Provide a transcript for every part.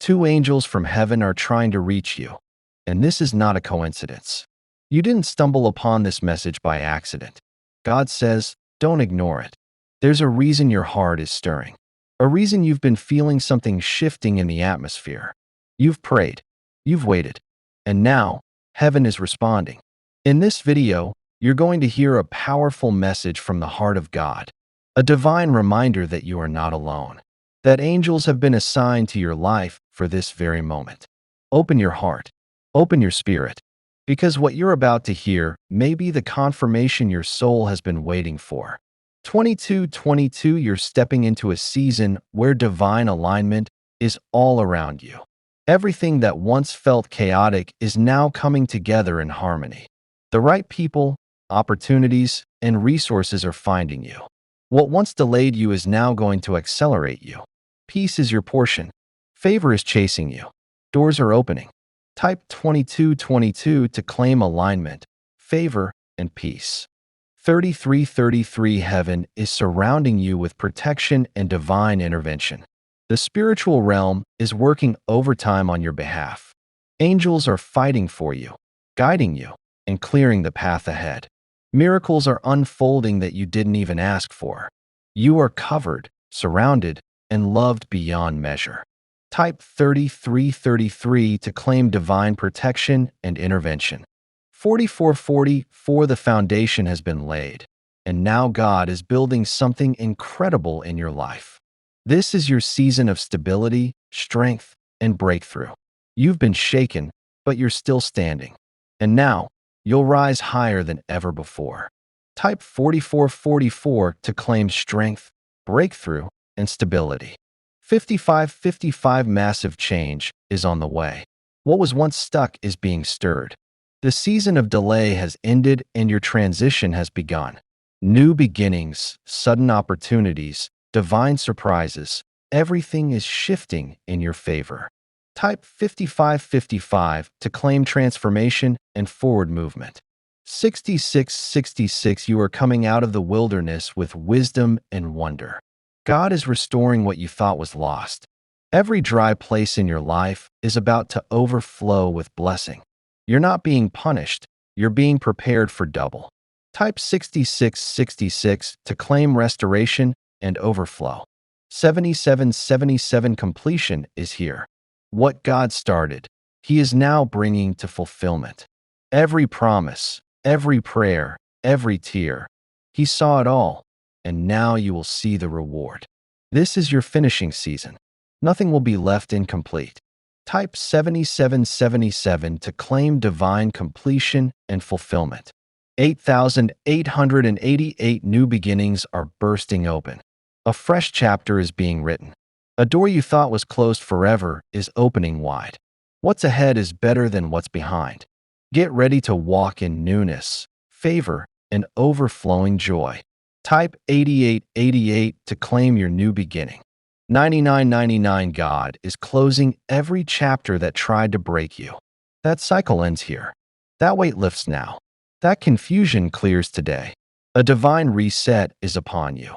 Two angels from heaven are trying to reach you, and this is not a coincidence. You didn't stumble upon this message by accident. God says, don't ignore it. There's a reason your heart is stirring, a reason you've been feeling something shifting in the atmosphere. You've prayed, you've waited, and now heaven is responding. In this video, you're going to hear a powerful message from the heart of God, a divine reminder that you are not alone, that angels have been assigned to your life for this very moment. Open your heart, open your spirit, because what you're about to hear may be the confirmation your soul has been waiting for. 2222, you're stepping into a season where divine alignment is all around you. Everything that once felt chaotic is now coming together in harmony. The right people, opportunities, and resources are finding you. What once delayed you is now going to accelerate you. Peace is your portion. Favor is chasing you. Doors are opening. Type 2222 to claim alignment, favor, and peace. 3333, heaven is surrounding you with protection and divine intervention. The spiritual realm is working overtime on your behalf. Angels are fighting for you, guiding you, and clearing the path ahead. Miracles are unfolding that you didn't even ask for. You are covered, surrounded, and loved beyond measure. Type 3333 to claim divine protection and intervention. 4444, the foundation has been laid, and now God is building something incredible in your life. This is your season of stability, strength, and breakthrough. You've been shaken, but you're still standing. And now, you'll rise higher than ever before. Type 4444 to claim strength, breakthrough, and stability. 5555, massive change is on the way. What was once stuck is being stirred. The season of delay has ended and your transition has begun. New beginnings, sudden opportunities, divine surprises, everything is shifting in your favor. Type 5555 to claim transformation and forward movement. 6666, you are coming out of the wilderness with wisdom and wonder. God is restoring what you thought was lost. Every dry place in your life is about to overflow with blessing. You're not being punished, you're being prepared for double. Type 6666 to claim restoration and overflow. 7777, completion is here. What God started, He is now bringing to fulfillment. Every promise, every prayer, every tear, He saw it all, and now you will see the reward. This is your finishing season. Nothing will be left incomplete. Type 7777 to claim divine completion and fulfillment. 8888, new beginnings are bursting open. A fresh chapter is being written. A door you thought was closed forever is opening wide. What's ahead is better than what's behind. Get ready to walk in newness, favor, and overflowing joy. Type 8888 to claim your new beginning. 9999, God is closing every chapter that tried to break you. That cycle ends here. That weight lifts now. That confusion clears today. A divine reset is upon you.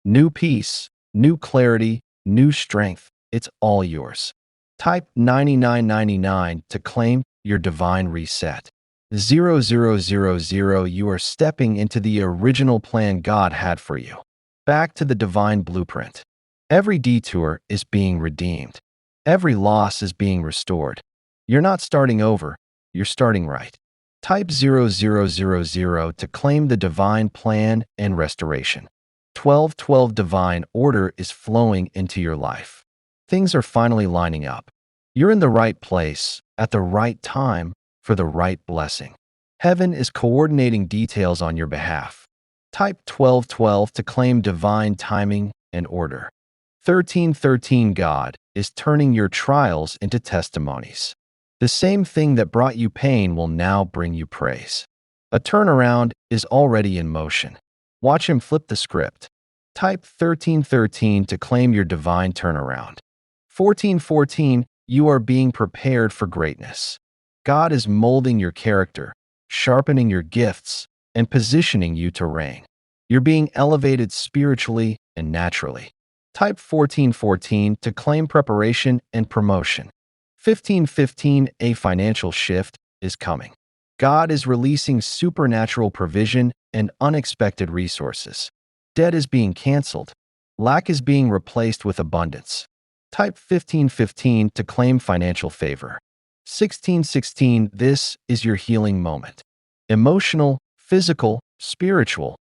New peace, new clarity, new strength, it's all yours. Type 9999 to claim your divine reset. 0000, you are stepping into the original plan God had for you. Back to the divine blueprint. Every detour is being redeemed. Every loss is being restored. You're not starting over, you're starting right. Type 0000 to claim the divine plan and restoration. 1212, divine order is flowing into your life. Things are finally lining up. You're in the right place, at the right time, for the right blessing. Heaven is coordinating details on your behalf. Type 1212 to claim divine timing and order. 1313, God is turning your trials into testimonies. The same thing that brought you pain will now bring you praise. A turnaround is already in motion. Watch Him flip the script. Type 1313 to claim your divine turnaround. 1414, you are being prepared for greatness. God is molding your character, sharpening your gifts, and positioning you to reign. You're being elevated spiritually and naturally. Type 1414 to claim preparation and promotion. 1515, a financial shift is coming. God is releasing supernatural provision and unexpected resources. Debt is being canceled. Lack is being replaced with abundance. Type 1515 to claim financial favor. 1616, this is your healing moment. Emotional, physical, spiritual.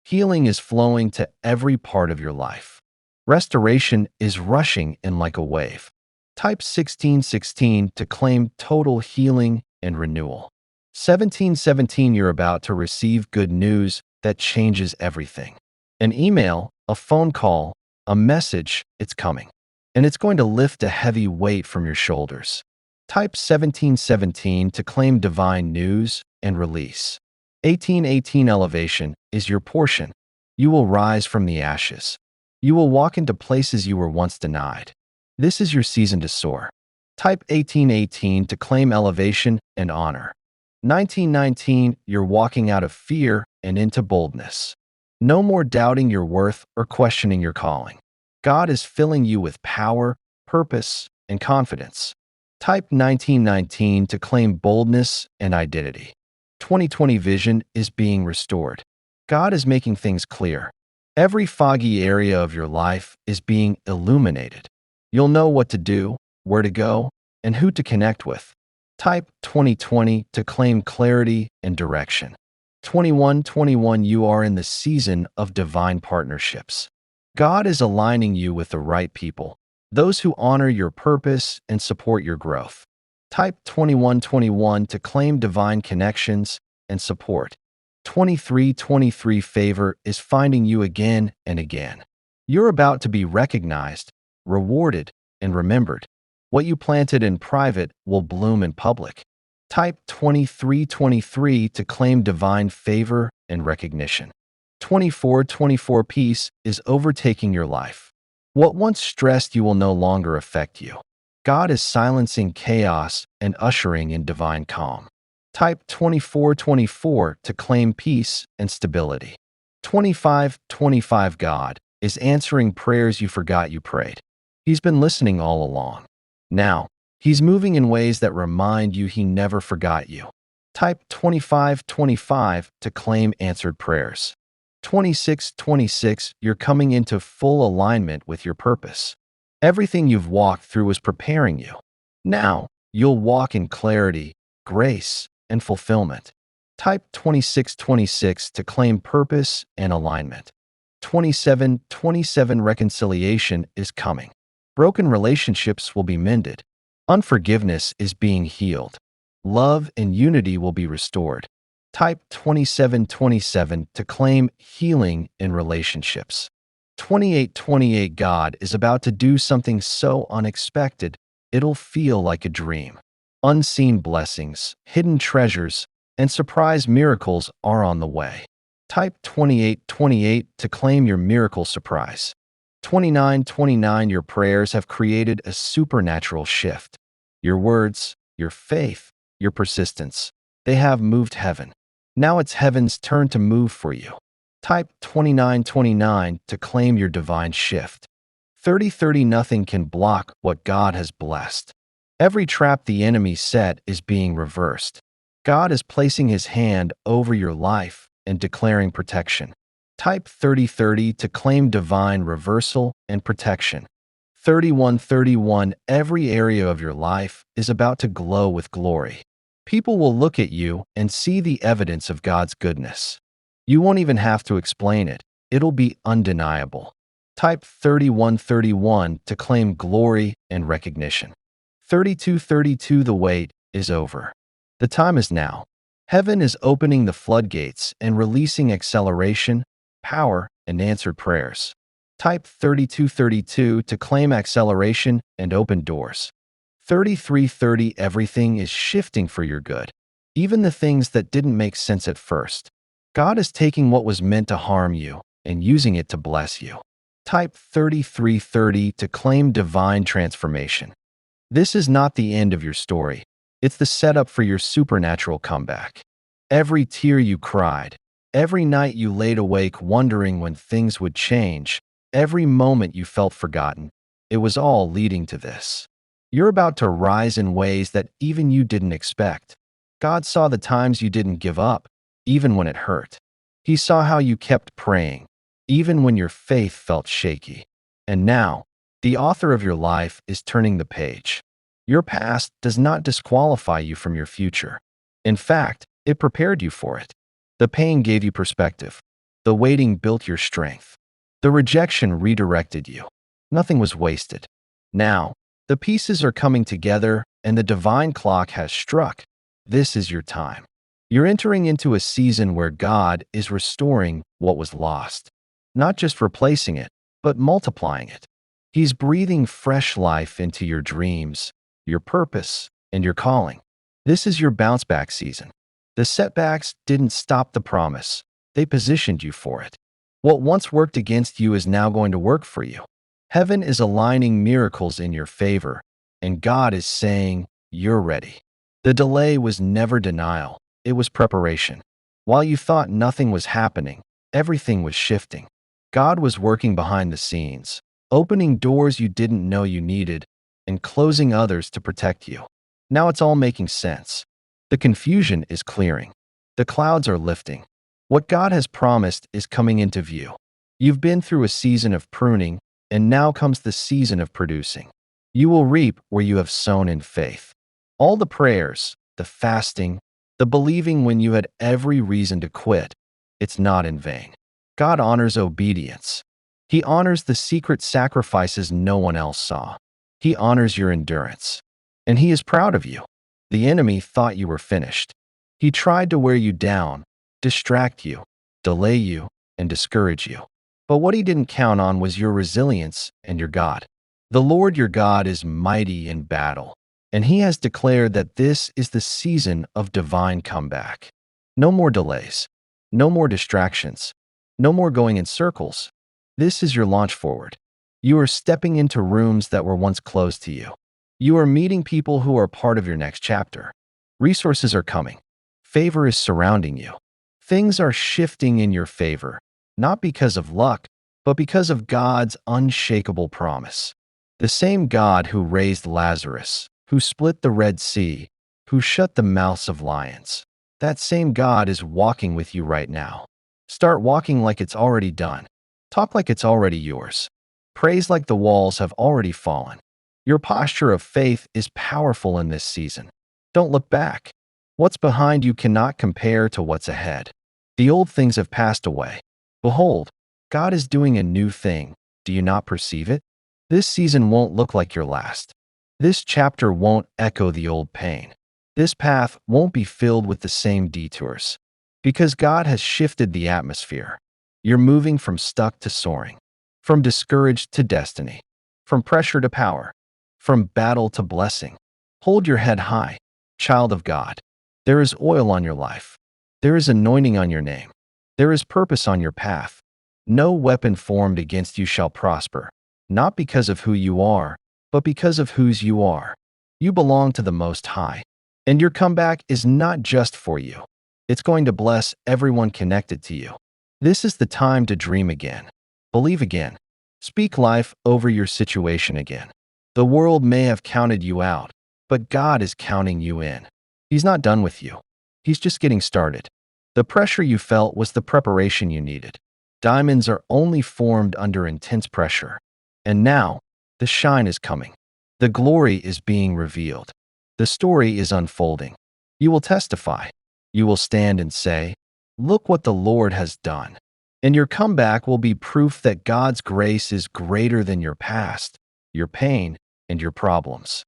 Healing is flowing to every part of your life. Restoration is rushing in like a wave. Type 1616 to claim total healing and renewal. 1717, you're about to receive good news that changes everything. An email, a phone call, a message, it's coming. And it's going to lift a heavy weight from your shoulders. Type 1717 to claim divine news and release. 1818, elevation is your portion. You will rise from the ashes. You will walk into places you were once denied. This is your season to soar. Type 1818 to claim elevation and honor. 1919, you're walking out of fear and into boldness. No more doubting your worth or questioning your calling. God is filling you with power, purpose, and confidence. Type 1919 to claim boldness and identity. 2020 vision is being restored. God is making things clear. Every foggy area of your life is being illuminated. You'll know what to do, where to go, and who to connect with. Type 2020 to claim clarity and direction. 2121, you are in the season of divine partnerships. God is aligning you with the right people, those who honor your purpose and support your growth. Type 2121 to claim divine connections and support. 2323, favor is finding you again and again. You're about to be recognized, rewarded, and remembered. What you planted in private will bloom in public. Type 2323 to claim divine favor and recognition. 2424, peace is overtaking your life. What once stressed you will no longer affect you. God is silencing chaos and ushering in divine calm. Type 2424 to claim peace and stability. 2525, God is answering prayers you forgot you prayed. He's been listening all along. Now, He's moving in ways that remind you He never forgot you. Type 2525 to claim answered prayers. 2626, you're coming into full alignment with your purpose. Everything you've walked through is preparing you. Now, you'll walk in clarity, grace, and fulfillment. Type 2626 to claim purpose and alignment. 2727, reconciliation is coming. Broken relationships will be mended. Unforgiveness is being healed. Love and unity will be restored. Type 2727 to claim healing in relationships. 2828, God is about to do something so unexpected, it'll feel like a dream. Unseen blessings, hidden treasures, and surprise miracles are on the way. Type 2828 to claim your miracle surprise. 2929, your prayers have created a supernatural shift. Your words, your faith, your persistence, they have moved heaven. Now it's heaven's turn to move for you. Type 2929 to claim your divine shift. 3030, nothing can block what God has blessed. Every trap the enemy set is being reversed. God is placing His hand over your life and declaring protection. Type 3030 to claim divine reversal and protection. 3131, every area of your life is about to glow with glory. People will look at you and see the evidence of God's goodness. You won't even have to explain it. It'll be undeniable. Type 3131 to claim glory and recognition. 3232, the wait is over. The time is now. Heaven is opening the floodgates and releasing acceleration, power, and answered prayers. Type 3232 to claim acceleration and open doors. 3330, everything is shifting for your good. Even the things that didn't make sense at first. God is taking what was meant to harm you and using it to bless you. Type 3330 to claim divine transformation. This is not the end of your story. It's the setup for your supernatural comeback. Every tear you cried, every night you laid awake wondering when things would change, Every moment you felt forgotten, it was all leading to this. You're about to rise in ways that even you didn't expect. God saw the times you didn't give up, even when it hurt. He saw how you kept praying, even when your faith felt shaky. And now, the author of your life is turning the page. Your past does not disqualify you from your future. In fact, it prepared you for it. The pain gave you perspective. The waiting built your strength. The rejection redirected you. Nothing was wasted. Now, the pieces are coming together and the divine clock has struck. This is your time. You're entering into a season where God is restoring what was lost, not just replacing it, but multiplying it. He's breathing fresh life into your dreams, your purpose, and your calling. This is your bounce back season. The setbacks didn't stop the promise. They positioned you for it. What once worked against you is now going to work for you. Heaven is aligning miracles in your favor, and God is saying, you're ready. The delay was never denial. It was preparation. While you thought nothing was happening, everything was shifting. God was working behind the scenes, opening doors you didn't know you needed, and closing others to protect you. Now it's all making sense. The confusion is clearing. The clouds are lifting. What God has promised is coming into view. You've been through a season of pruning, and now comes the season of producing. You will reap where you have sown in faith. All the prayers, the fasting, the believing when you had every reason to quit, it's not in vain. God honors obedience. He honors the secret sacrifices no one else saw. He honors your endurance. And He is proud of you. The enemy thought you were finished. He tried to wear you down, distract you, delay you, and discourage you. But what he didn't count on was your resilience and your God. The Lord your God is mighty in battle, and He has declared that this is the season of divine comeback. No more delays. No more distractions. No more going in circles. This is your launch forward. You are stepping into rooms that were once closed to you. You are meeting people who are part of your next chapter. Resources are coming. Favor is surrounding you. Things are shifting in your favor, not because of luck, but because of God's unshakable promise. The same God who raised Lazarus, who split the Red Sea, who shut the mouths of lions. That same God is walking with you right now. Start walking like it's already done. Talk like it's already yours. Praise like the walls have already fallen. Your posture of faith is powerful in this season. Don't look back. What's behind you cannot compare to what's ahead. The old things have passed away. Behold, God is doing a new thing. Do you not perceive it? This season won't look like your last. This chapter won't echo the old pain. This path won't be filled with the same detours. Because God has shifted the atmosphere. You're moving from stuck to soaring. From discouraged to destiny. From pressure to power. From battle to blessing. Hold your head high, child of God. There is oil on your life. There is anointing on your name. There is purpose on your path. No weapon formed against you shall prosper, not because of who you are, but because of whose you are. You belong to the Most High, and your comeback is not just for you. It's going to bless everyone connected to you. This is the time to dream again, believe again, speak life over your situation again. The world may have counted you out, but God is counting you in. He's not done with you. He's just getting started. The pressure you felt was the preparation you needed. Diamonds are only formed under intense pressure. And now, the shine is coming. The glory is being revealed. The story is unfolding. You will testify. You will stand and say, "Look what the Lord has done." And your comeback will be proof that God's grace is greater than your past, your pain, and your problems.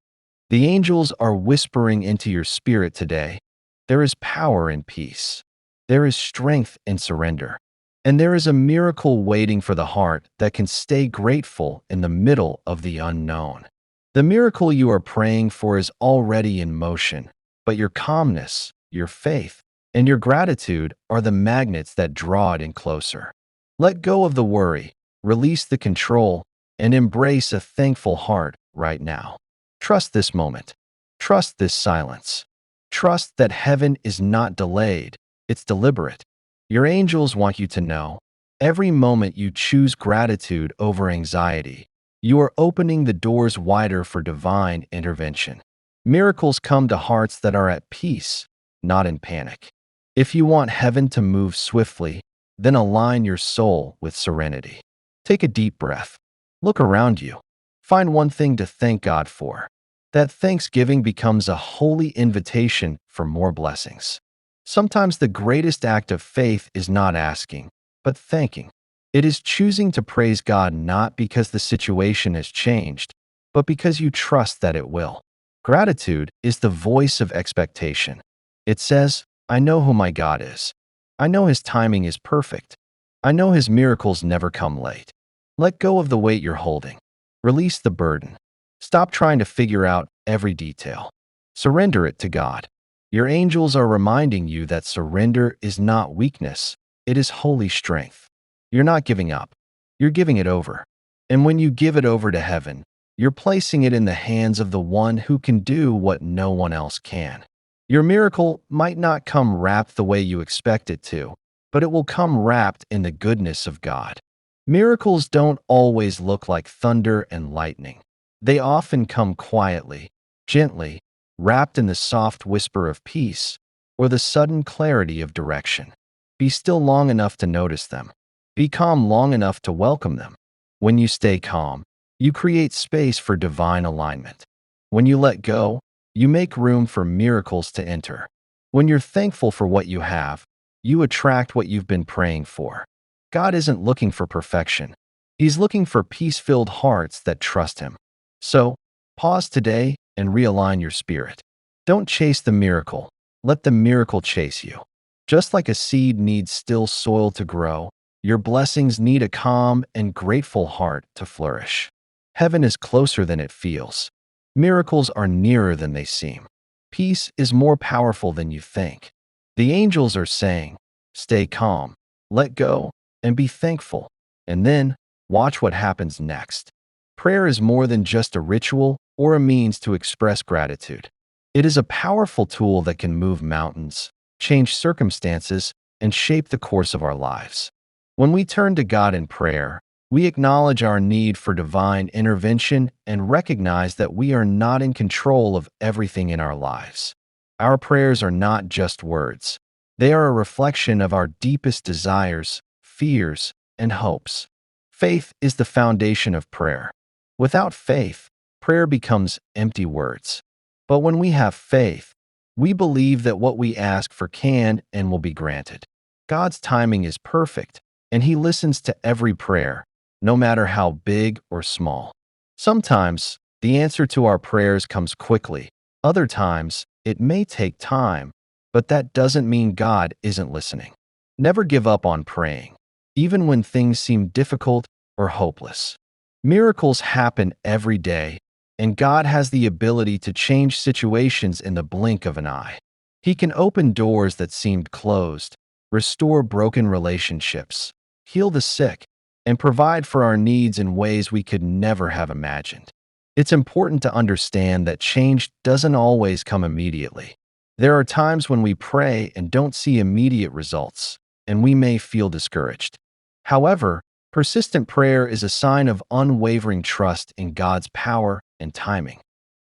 The angels are whispering into your spirit today. There is power in peace. There is strength in surrender. And there is a miracle waiting for the heart that can stay grateful in the middle of the unknown. The miracle you are praying for is already in motion, but your calmness, your faith, and your gratitude are the magnets that draw it in closer. Let go of the worry, release the control, and embrace a thankful heart right now. Trust this moment. Trust this silence. Trust that heaven is not delayed. It's deliberate. Your angels want you to know Every moment you choose gratitude over anxiety, you are opening the doors wider for divine intervention. Miracles come to hearts that are at peace, not in panic. If you want heaven to move swiftly, then align your soul with serenity. Take a deep breath. Look around you. Find one thing to thank God for. That thanksgiving becomes a holy invitation for more blessings. Sometimes the greatest act of faith is not asking, but thanking. It is choosing to praise God not because the situation has changed, but because you trust that it will. Gratitude is the voice of expectation. It says, I know who my God is. I know his timing is perfect. I know his miracles never come late. Let go of the weight you're holding. Release the burden. Stop trying to figure out every detail. Surrender it to God. Your angels are reminding you that surrender is not weakness, it is holy strength. You're not giving up. You're giving it over. And when you give it over to heaven, you're placing it in the hands of the one who can do what no one else can. Your miracle might not come wrapped the way you expect it to, but it will come wrapped in the goodness of God. Miracles don't always look like thunder and lightning. They often come quietly, gently, wrapped in the soft whisper of peace or the sudden clarity of direction. Be still long enough to notice them. Be calm long enough to welcome them. When you stay calm, you create space for divine alignment. When you let go, you make room for miracles to enter. When you're thankful for what you have, you attract what you've been praying for. God isn't looking for perfection. He's looking for peace-filled hearts that trust him. So, pause today and realign your spirit. Don't chase the miracle. Let the miracle chase you. Just like a seed needs still soil to grow, your blessings need a calm and grateful heart to flourish. Heaven is closer than it feels. Miracles are nearer than they seem. Peace is more powerful than you think. The angels are saying, stay calm, let go, and be thankful. And then, watch what happens next. Prayer is more than just a ritual or a means to express gratitude. It is a powerful tool that can move mountains, change circumstances, and shape the course of our lives. When we turn to God in prayer, we acknowledge our need for divine intervention and recognize that we are not in control of everything in our lives. Our prayers are not just words. They are a reflection of our deepest desires, fears, and hopes. Faith is the foundation of prayer. Without faith, prayer becomes empty words. But when we have faith, we believe that what we ask for can and will be granted. God's timing is perfect, and he listens to every prayer, no matter how big or small. Sometimes, the answer to our prayers comes quickly. Other times, it may take time, but that doesn't mean God isn't listening. Never give up on praying, even when things seem difficult or hopeless. Miracles happen every day, and God has the ability to change situations in the blink of an eye. He can open doors that seemed closed, restore broken relationships, heal the sick, and provide for our needs in ways we could never have imagined. It's important to understand that change doesn't always come immediately. There are times when we pray and don't see immediate results, and we may feel discouraged. However, persistent prayer is a sign of unwavering trust in God's power and timing.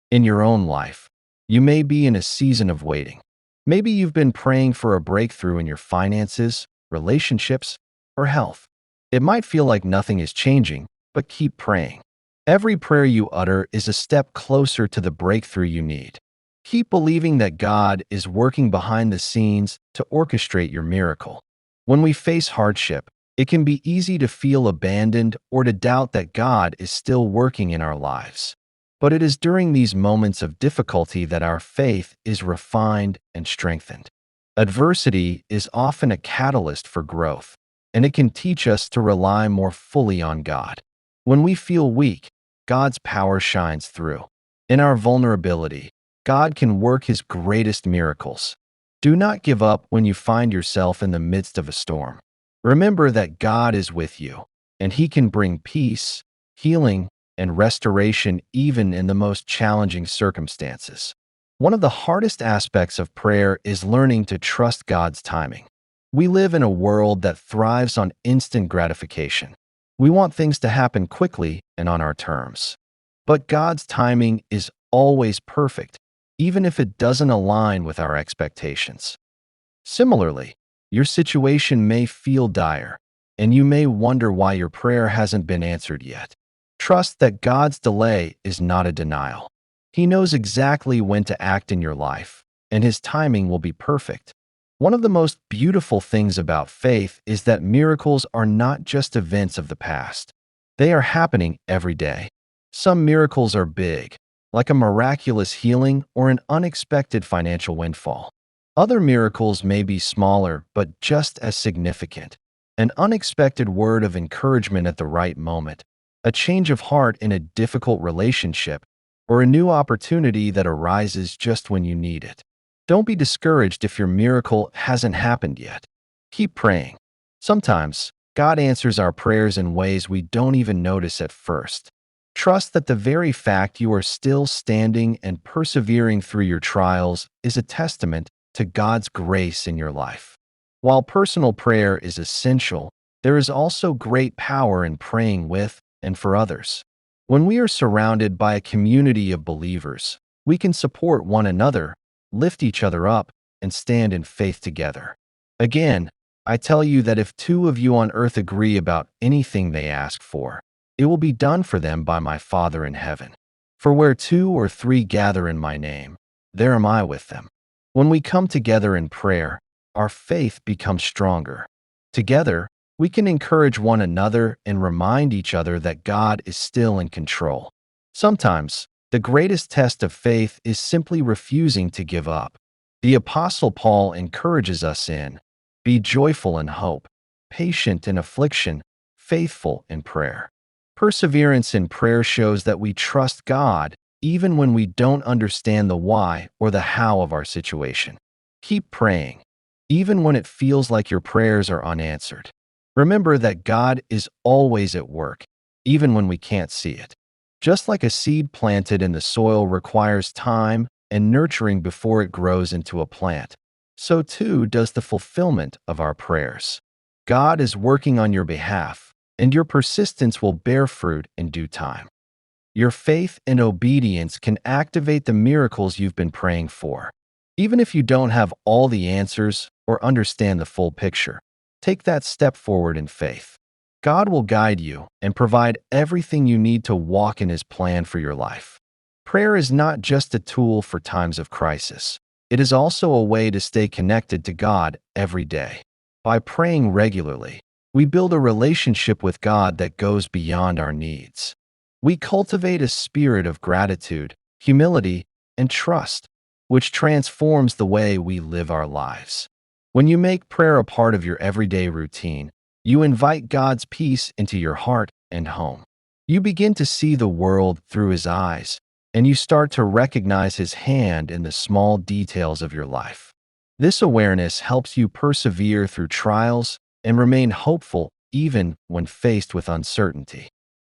In your own life, you may be in a season of waiting. Maybe you've been praying for a breakthrough in your finances, relationships, or health. It might feel like nothing is changing, but keep praying. Every prayer you utter is a step closer to the breakthrough you need. Keep believing that God is working behind the scenes to orchestrate your miracle. When we face hardship, it can be easy to feel abandoned or to doubt that God is still working in our lives. But it is during these moments of difficulty that our faith is refined and strengthened. Adversity is often a catalyst for growth, and it can teach us to rely more fully on God. When we feel weak, God's power shines through. In our vulnerability, God can work his greatest miracles. Do not give up when you find yourself in the midst of a storm. Remember that God is with you, and he can bring peace, healing, and restoration even in the most challenging circumstances. One of the hardest aspects of prayer is learning to trust God's timing. We live in a world that thrives on instant gratification. We want things to happen quickly and on our terms. But God's timing is always perfect, even if it doesn't align with our expectations. Similarly, your situation may feel dire, and you may wonder why your prayer hasn't been answered yet. Trust that God's delay is not a denial. He knows exactly when to act in your life, and His timing will be perfect. One of the most beautiful things about faith is that miracles are not just events of the past. They are happening every day. Some miracles are big, like a miraculous healing or an unexpected financial windfall. Other miracles may be smaller, but just as significant. An unexpected word of encouragement at the right moment, a change of heart in a difficult relationship, or a new opportunity that arises just when you need it. Don't be discouraged if your miracle hasn't happened yet. Keep praying. Sometimes, God answers our prayers in ways we don't even notice at first. Trust that the very fact you are still standing and persevering through your trials is a testament to God's grace in your life. While personal prayer is essential, there is also great power in praying with and for others. When we are surrounded by a community of believers, we can support one another, lift each other up, and stand in faith together. Again, I tell you that if two of you on earth agree about anything they ask for, it will be done for them by my Father in heaven. For where two or three gather in my name, there am I with them. When we come together in prayer, our faith becomes stronger. Together, we can encourage one another and remind each other that God is still in control. Sometimes, the greatest test of faith is simply refusing to give up. The Apostle Paul encourages us in, "Be joyful in hope, patient in affliction, faithful in prayer." Perseverance in prayer shows that we trust God even when we don't understand the why or the how of our situation. Keep praying, even when it feels like your prayers are unanswered. Remember that God is always at work, even when we can't see it. Just like a seed planted in the soil requires time and nurturing before it grows into a plant, so too does the fulfillment of our prayers. God is working on your behalf, and your persistence will bear fruit in due time. Your faith and obedience can activate the miracles you've been praying for. Even if you don't have all the answers or understand the full picture, take that step forward in faith. God will guide you and provide everything you need to walk in His plan for your life. Prayer is not just a tool for times of crisis. It is also a way to stay connected to God every day. By praying regularly, we build a relationship with God that goes beyond our needs. We cultivate a spirit of gratitude, humility, and trust, which transforms the way we live our lives. When you make prayer a part of your everyday routine, you invite God's peace into your heart and home. You begin to see the world through His eyes, and you start to recognize His hand in the small details of your life. This awareness helps you persevere through trials and remain hopeful even when faced with uncertainty.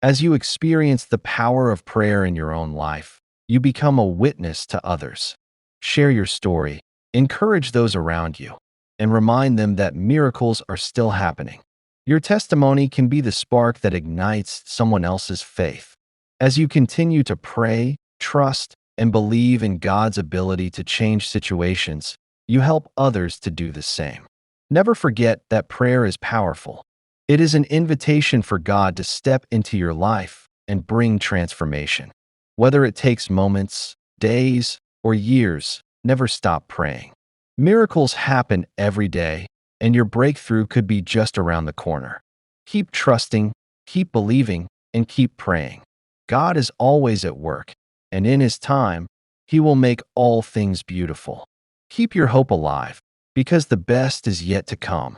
As you experience the power of prayer in your own life, you become a witness to others. Share your story, encourage those around you, and remind them that miracles are still happening. Your testimony can be the spark that ignites someone else's faith. As you continue to pray, trust, and believe in God's ability to change situations, you help others to do the same. Never forget that prayer is powerful. It is an invitation for God to step into your life and bring transformation. Whether it takes moments, days, or years, never stop praying. Miracles happen every day, and your breakthrough could be just around the corner. Keep trusting, keep believing, and keep praying. God is always at work, and in His time, He will make all things beautiful. Keep your hope alive, because the best is yet to come.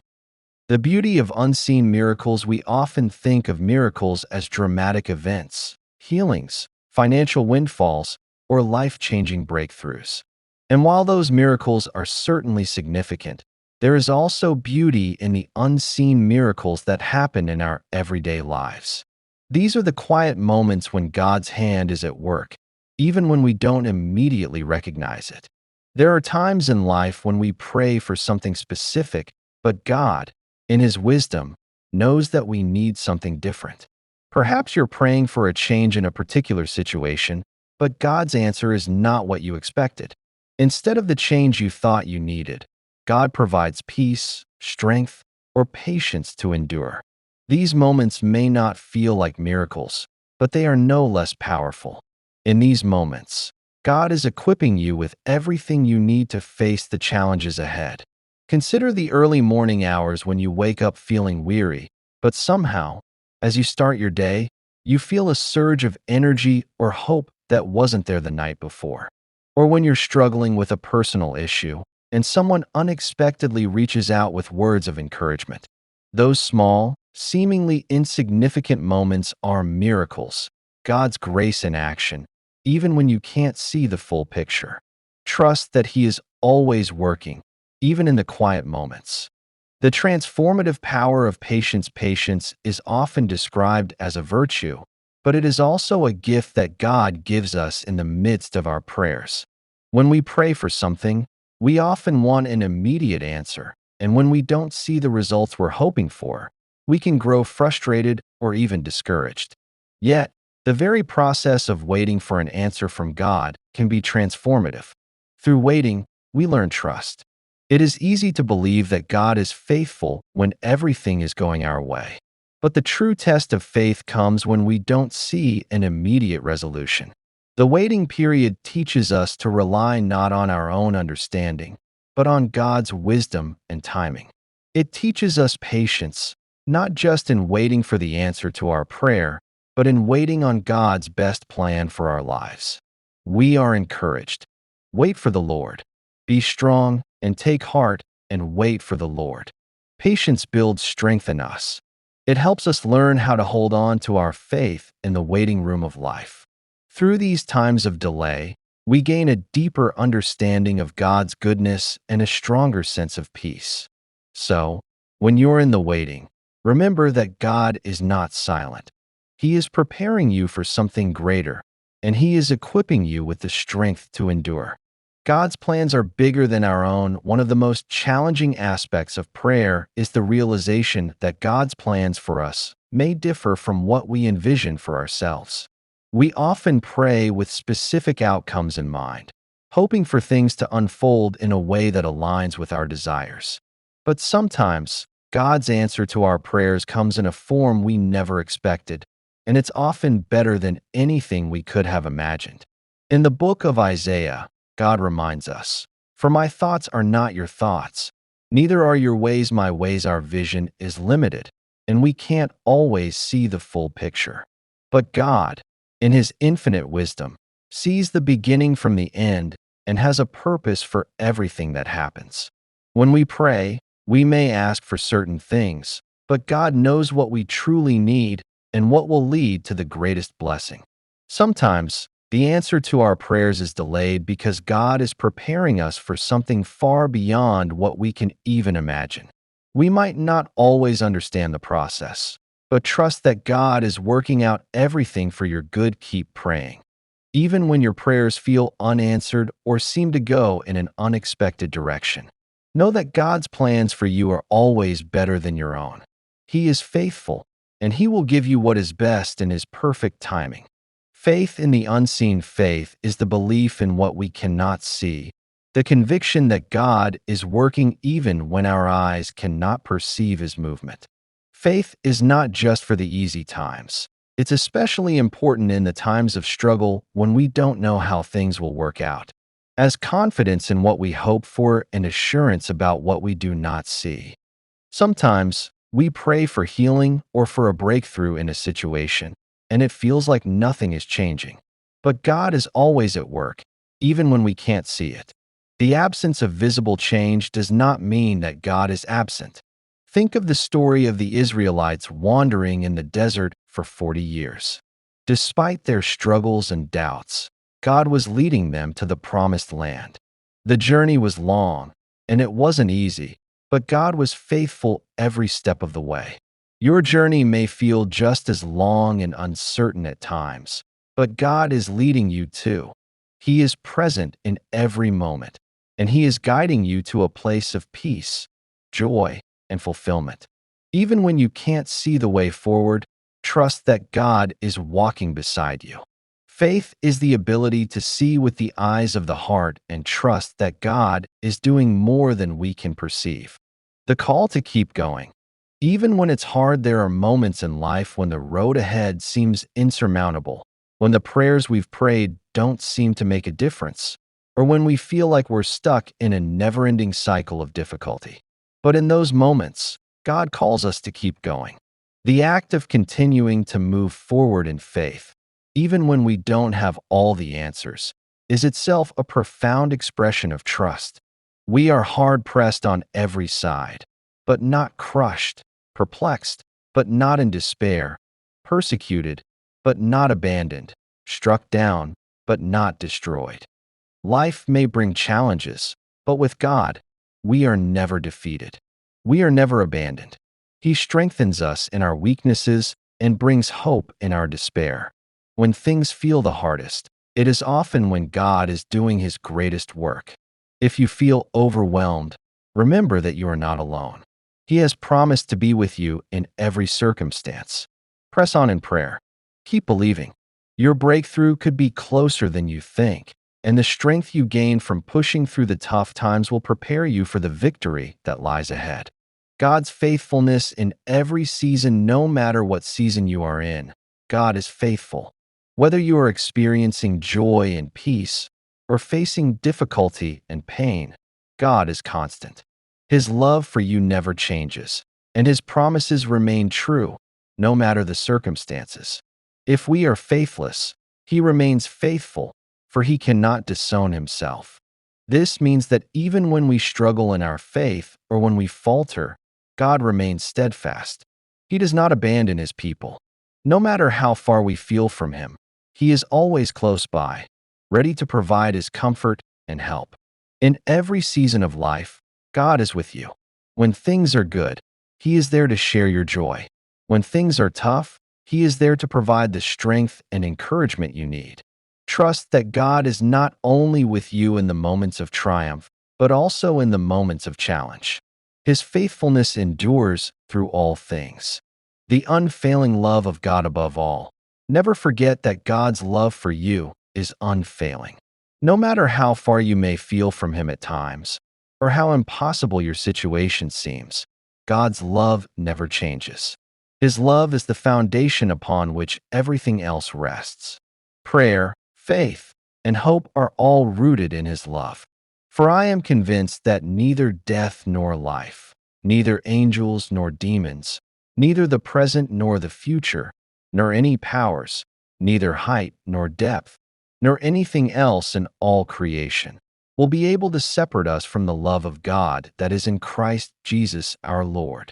The beauty of unseen miracles: we often think of miracles as dramatic events, healings, financial windfalls, or life-changing breakthroughs. And while those miracles are certainly significant, there is also beauty in the unseen miracles that happen in our everyday lives. These are the quiet moments when God's hand is at work, even when we don't immediately recognize it. There are times in life when we pray for something specific, But God, in His wisdom, knows that we need something different. Perhaps you're praying for a change in a particular situation, but God's answer is not what you expected. Instead of the change you thought you needed, God provides peace, strength, or patience to endure. These moments may not feel like miracles, but they are no less powerful. In these moments, God is equipping you with everything you need to face the challenges ahead. Consider the early morning hours when you wake up feeling weary, but somehow, as you start your day, you feel a surge of energy or hope that wasn't there the night before. Or when you're struggling with a personal issue and someone unexpectedly reaches out with words of encouragement. Those small, seemingly insignificant moments are miracles, God's grace in action, even when you can't see the full picture. Trust that He is always working, even in the quiet moments. The transformative power of patience is often described as a virtue, but it is also a gift that God gives us in the midst of our prayers. When we pray for something, we often want an immediate answer, and when we don't see the results we're hoping for, we can grow frustrated or even discouraged. Yet, the very process of waiting for an answer from God can be transformative. Through waiting, we learn trust. It is easy to believe that God is faithful when everything is going our way. But the true test of faith comes when we don't see an immediate resolution. The waiting period teaches us to rely not on our own understanding, but on God's wisdom and timing. It teaches us patience, not just in waiting for the answer to our prayer, but in waiting on God's best plan for our lives. We are encouraged. Wait for the Lord. Be strong and take heart and wait for the Lord. Patience builds strength in us. It helps us learn how to hold on to our faith in the waiting room of life. Through these times of delay, we gain a deeper understanding of God's goodness and a stronger sense of peace. So, when you're in the waiting, remember that God is not silent. He is preparing you for something greater, and He is equipping you with the strength to endure. God's plans are bigger than our own. One of the most challenging aspects of prayer is the realization that God's plans for us may differ from what we envision for ourselves. We often pray with specific outcomes in mind, hoping for things to unfold in a way that aligns with our desires. But sometimes, God's answer to our prayers comes in a form we never expected, and it's often better than anything we could have imagined. In the book of Isaiah, God reminds us, "For my thoughts are not your thoughts, neither are your ways my ways." Our vision is limited, and we can't always see the full picture. But God, in His infinite wisdom, sees the beginning from the end and has a purpose for everything that happens. When we pray, we may ask for certain things, but God knows what we truly need and what will lead to the greatest blessing. Sometimes, the answer to our prayers is delayed because God is preparing us for something far beyond what we can even imagine. We might not always understand the process, but trust that God is working out everything for your good. Keep praying. Even when your prayers feel unanswered or seem to go in an unexpected direction, know that God's plans for you are always better than your own. He is faithful, and He will give you what is best in His perfect timing. Faith in the unseen. Faith is the belief in what we cannot see, the conviction that God is working even when our eyes cannot perceive His movement. Faith is not just for the easy times. It's especially important in the times of struggle when we don't know how things will work out, as confidence in what we hope for and assurance about what we do not see. Sometimes, we pray for healing or for a breakthrough in a situation, and it feels like nothing is changing. But God is always at work, even when we can't see it. The absence of visible change does not mean that God is absent. Think of the story of the Israelites wandering in the desert for 40 years. Despite their struggles and doubts, God was leading them to the promised land. The journey was long, and it wasn't easy, but God was faithful every step of the way. Your journey may feel just as long and uncertain at times, but God is leading you too. He is present in every moment, and He is guiding you to a place of peace, joy, and fulfillment. Even when you can't see the way forward, trust that God is walking beside you. Faith is the ability to see with the eyes of the heart and trust that God is doing more than we can perceive. The call to keep going. Even when it's hard, there are moments in life when the road ahead seems insurmountable, when the prayers we've prayed don't seem to make a difference, or when we feel like we're stuck in a never-ending cycle of difficulty. But in those moments, God calls us to keep going. The act of continuing to move forward in faith, even when we don't have all the answers, is itself a profound expression of trust. We are hard-pressed on every side, but not crushed, perplexed, but not in despair, persecuted, but not abandoned, struck down, but not destroyed. Life may bring challenges, but with God, we are never defeated. We are never abandoned. He strengthens us in our weaknesses and brings hope in our despair. When things feel the hardest, it is often when God is doing His greatest work. If you feel overwhelmed, remember that you are not alone. He has promised to be with you in every circumstance. Press on in prayer. Keep believing. Your breakthrough could be closer than you think, and the strength you gain from pushing through the tough times will prepare you for the victory that lies ahead. God's faithfulness in every season, no matter what season you are in, God is faithful. Whether you are experiencing joy and peace or facing difficulty and pain, God is constant. His love for you never changes, and His promises remain true, no matter the circumstances. If we are faithless, He remains faithful, for He cannot disown Himself. This means that even when we struggle in our faith or when we falter, God remains steadfast. He does not abandon His people. No matter how far we feel from Him, He is always close by, ready to provide His comfort and help. In every season of life, God is with you. When things are good, He is there to share your joy. When things are tough, He is there to provide the strength and encouragement you need. Trust that God is not only with you in the moments of triumph, but also in the moments of challenge. His faithfulness endures through all things. The unfailing love of God above all. Never forget that God's love for you is unfailing. No matter how far you may feel from Him at times, or how impossible your situation seems, God's love never changes. His love is the foundation upon which everything else rests. Prayer, faith, and hope are all rooted in His love. For I am convinced that neither death nor life, neither angels nor demons, neither the present nor the future, nor any powers, neither height nor depth, nor anything else in all creation, will be able to separate us from the love of God that is in Christ Jesus our Lord.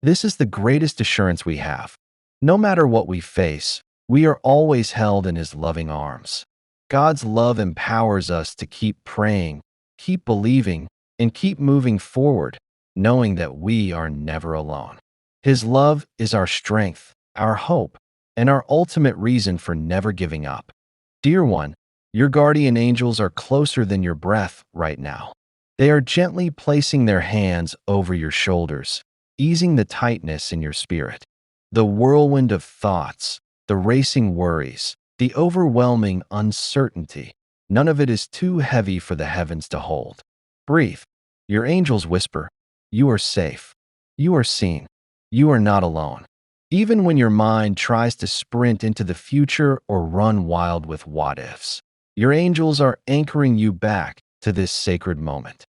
This is the greatest assurance we have. No matter what we face, we are always held in His loving arms. God's love empowers us to keep praying, keep believing, and keep moving forward, knowing that we are never alone. His love is our strength, our hope, and our ultimate reason for never giving up. Dear one, your guardian angels are closer than your breath right now. They are gently placing their hands over your shoulders, easing the tightness in your spirit. The whirlwind of thoughts, the racing worries, the overwhelming uncertainty, none of it is too heavy for the heavens to hold. Breathe. Your angels whisper, you are safe. You are seen. You are not alone. Even when your mind tries to sprint into the future or run wild with what-ifs, your angels are anchoring you back to this sacred moment.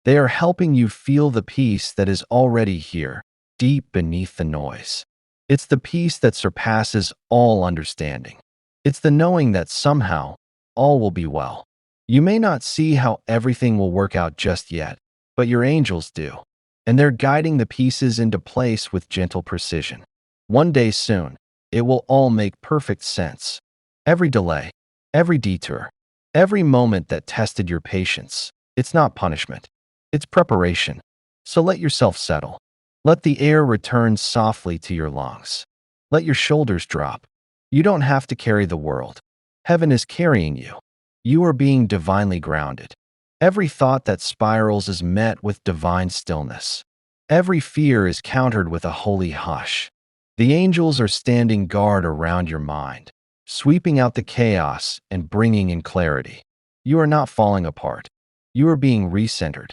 They are helping you feel the peace that is already here, deep beneath the noise. It's the peace that surpasses all understanding. It's the knowing that somehow all will be well. You may not see how everything will work out just yet, but your angels do, and they're guiding the pieces into place with gentle precision. One day soon, it will all make perfect sense. Every delay, every detour, every moment that tested your patience, it's not punishment, it's preparation. So let yourself settle. Let the air return softly to your lungs. Let your shoulders drop. You don't have to carry the world. Heaven is carrying you. You are being divinely grounded. Every thought that spirals is met with divine stillness. Every fear is countered with a holy hush. The angels are standing guard around your mind, sweeping out the chaos and bringing in clarity. You are not falling apart. You are being recentered,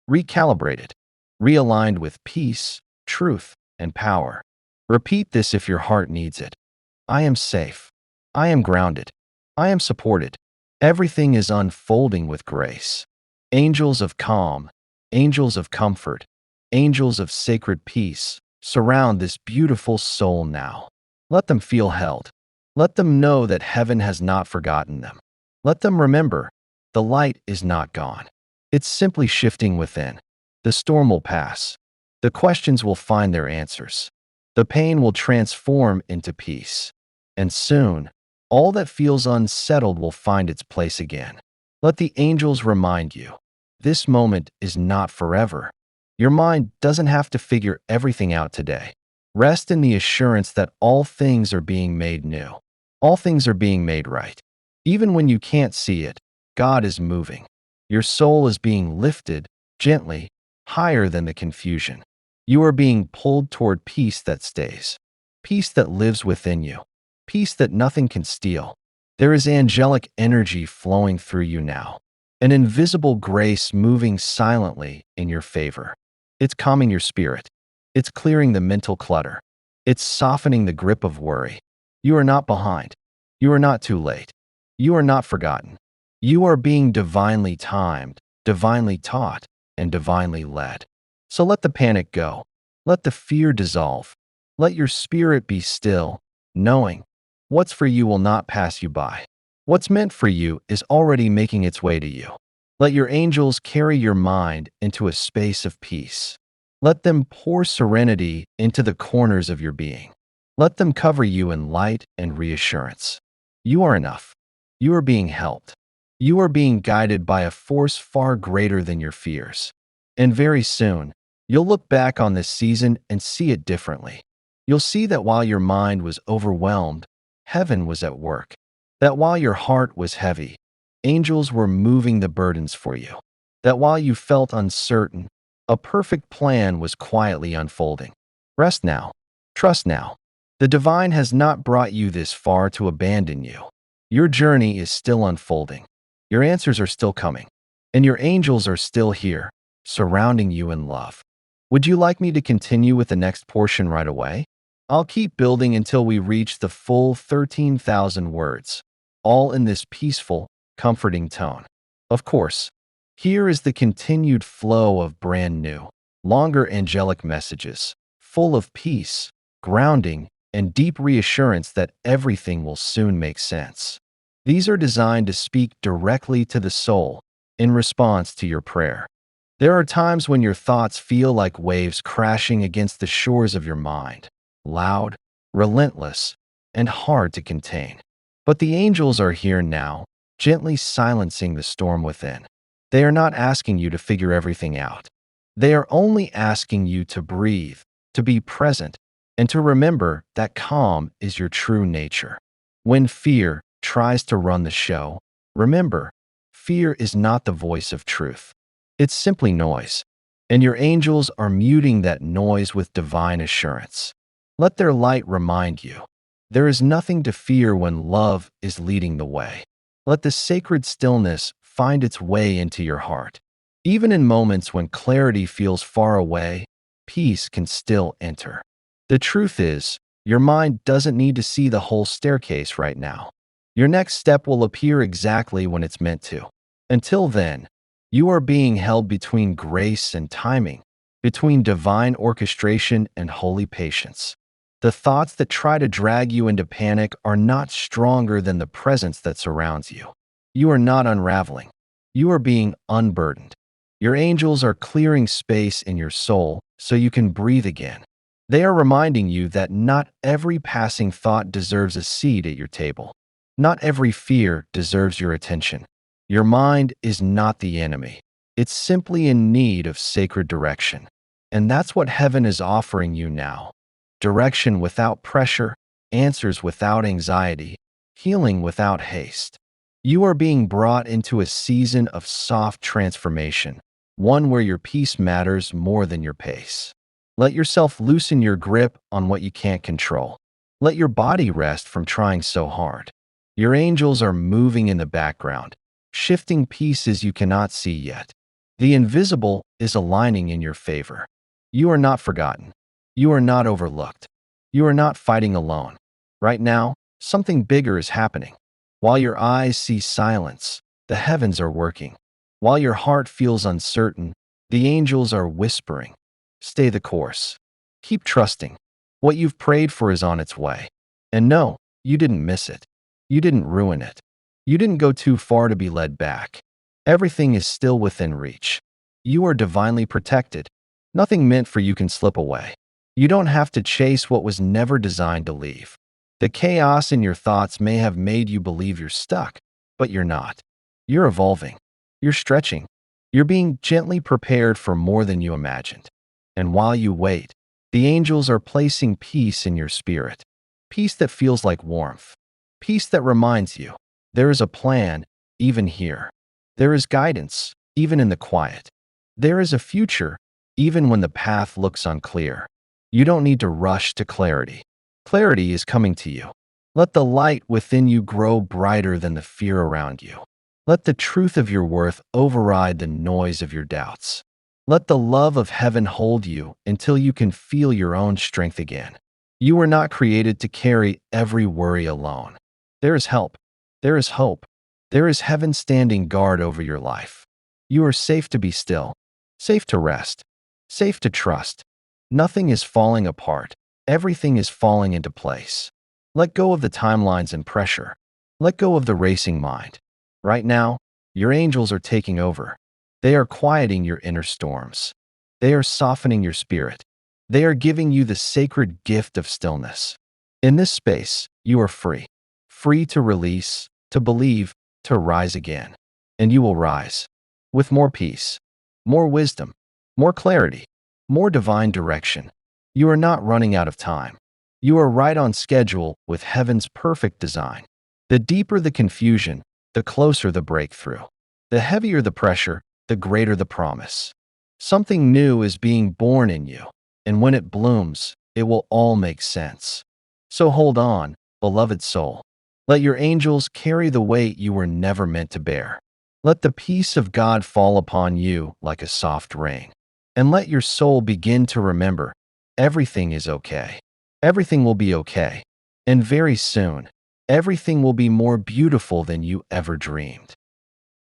recalibrated, realigned with peace, truth, and power. Repeat this if your heart needs it. I am safe. I am grounded. I am supported. Everything is unfolding with grace. Angels of calm, angels of comfort, angels of sacred peace surround this beautiful soul now. Let them feel held. Let them know that heaven has not forgotten them. Let them remember the light is not gone. It's simply shifting within. The storm will pass. The questions will find their answers. The pain will transform into peace. And soon, all that feels unsettled will find its place again. Let the angels remind you, this moment is not forever. Your mind doesn't have to figure everything out today. Rest in the assurance that all things are being made new. All things are being made right. Even when you can't see it, God is moving. Your soul is being lifted gently, higher than the confusion. You are being pulled toward peace that stays, peace that lives within you, peace that nothing can steal. There is angelic energy flowing through you now, an invisible grace moving silently in your favor. It's calming your spirit. It's clearing the mental clutter. It's softening the grip of worry. You are not behind. You are not too late. You are not forgotten. You are being divinely timed, divinely taught, and divinely led. So let the panic go. Let the fear dissolve. Let your spirit be still, knowing what's for you will not pass you by. What's meant for you is already making its way to you. Let your angels carry your mind into a space of peace. Let them pour serenity into the corners of your being. Let them cover you in light and reassurance. You are enough. You are being helped. You are being guided by a force far greater than your fears. And very soon, you'll look back on this season and see it differently. You'll see that while your mind was overwhelmed, heaven was at work. That while your heart was heavy, angels were moving the burdens for you. That while you felt uncertain, a perfect plan was quietly unfolding. Rest now. Trust now. The divine has not brought you this far to abandon you. Your journey is still unfolding. Your answers are still coming. And your angels are still here, surrounding you in love. Would you like me to continue with the next portion right away? I'll keep building until we reach the full 13,000 words, all in this peaceful, comforting tone. Of course, here is the continued flow of brand new, longer angelic messages, full of peace, grounding, and deep reassurance that everything will soon make sense. These are designed to speak directly to the soul in response to your prayer. There are times when your thoughts feel like waves crashing against the shores of your mind, loud, relentless, and hard to contain. But the angels are here now, gently silencing the storm within. They are not asking you to figure everything out. They are only asking you to breathe, to be present, and to remember that calm is your true nature. When fear tries to run the show, remember, fear is not the voice of truth. It's simply noise, and your angels are muting that noise with divine assurance. Let their light remind you, there is nothing to fear when love is leading the way. Let the sacred stillness find its way into your heart. Even in moments when clarity feels far away, peace can still enter. The truth is, your mind doesn't need to see the whole staircase right now. Your next step will appear exactly when it's meant to. Until then, you are being held between grace and timing, between divine orchestration and holy patience. The thoughts that try to drag you into panic are not stronger than the presence that surrounds you. You are not unraveling. You are being unburdened. Your angels are clearing space in your soul so you can breathe again. They are reminding you that not every passing thought deserves a seat at your table. Not every fear deserves your attention. Your mind is not the enemy. It's simply in need of sacred direction. And that's what heaven is offering you now. Direction without pressure, answers without anxiety, healing without haste. You are being brought into a season of soft transformation, one where your peace matters more than your pace. Let yourself loosen your grip on what you can't control. Let your body rest from trying so hard. Your angels are moving in the background, shifting pieces you cannot see yet. The invisible is aligning in your favor. You are not forgotten. You are not overlooked. You are not fighting alone. Right now, something bigger is happening. While your eyes see silence, the heavens are working. While your heart feels uncertain, the angels are whispering. Stay the course. Keep trusting. What you've prayed for is on its way. And no, you didn't miss it. You didn't ruin it. You didn't go too far to be led back. Everything is still within reach. You are divinely protected. Nothing meant for you can slip away. You don't have to chase what was never designed to leave. The chaos in your thoughts may have made you believe you're stuck, but you're not. You're evolving. You're stretching. You're being gently prepared for more than you imagined. And while you wait, the angels are placing peace in your spirit. Peace that feels like warmth. Peace that reminds you, there is a plan, even here. There is guidance, even in the quiet. There is a future, even when the path looks unclear. You don't need to rush to clarity. Clarity is coming to you. Let the light within you grow brighter than the fear around you. Let the truth of your worth override the noise of your doubts. Let the love of heaven hold you until you can feel your own strength again. You were not created to carry every worry alone. There is help. There is hope. There is heaven standing guard over your life. You are safe to be still, safe to rest, safe to trust. Nothing is falling apart. Everything is falling into place. Let go of the timelines and pressure. Let go of the racing mind. Right now, your angels are taking over. They are quieting your inner storms. They are softening your spirit. They are giving you the sacred gift of stillness. In this space, you are free. Free to release, to believe, to rise again. And you will rise. With more peace, more wisdom, more clarity, more divine direction. You are not running out of time. You are right on schedule with heaven's perfect design. The deeper the confusion, the closer the breakthrough. The heavier the pressure, the greater the promise. Something new is being born in you, and when it blooms, it will all make sense. So hold on, beloved soul. Let your angels carry the weight you were never meant to bear. Let the peace of God fall upon you like a soft rain. And let your soul begin to remember, everything is okay. Everything will be okay. And very soon, everything will be more beautiful than you ever dreamed.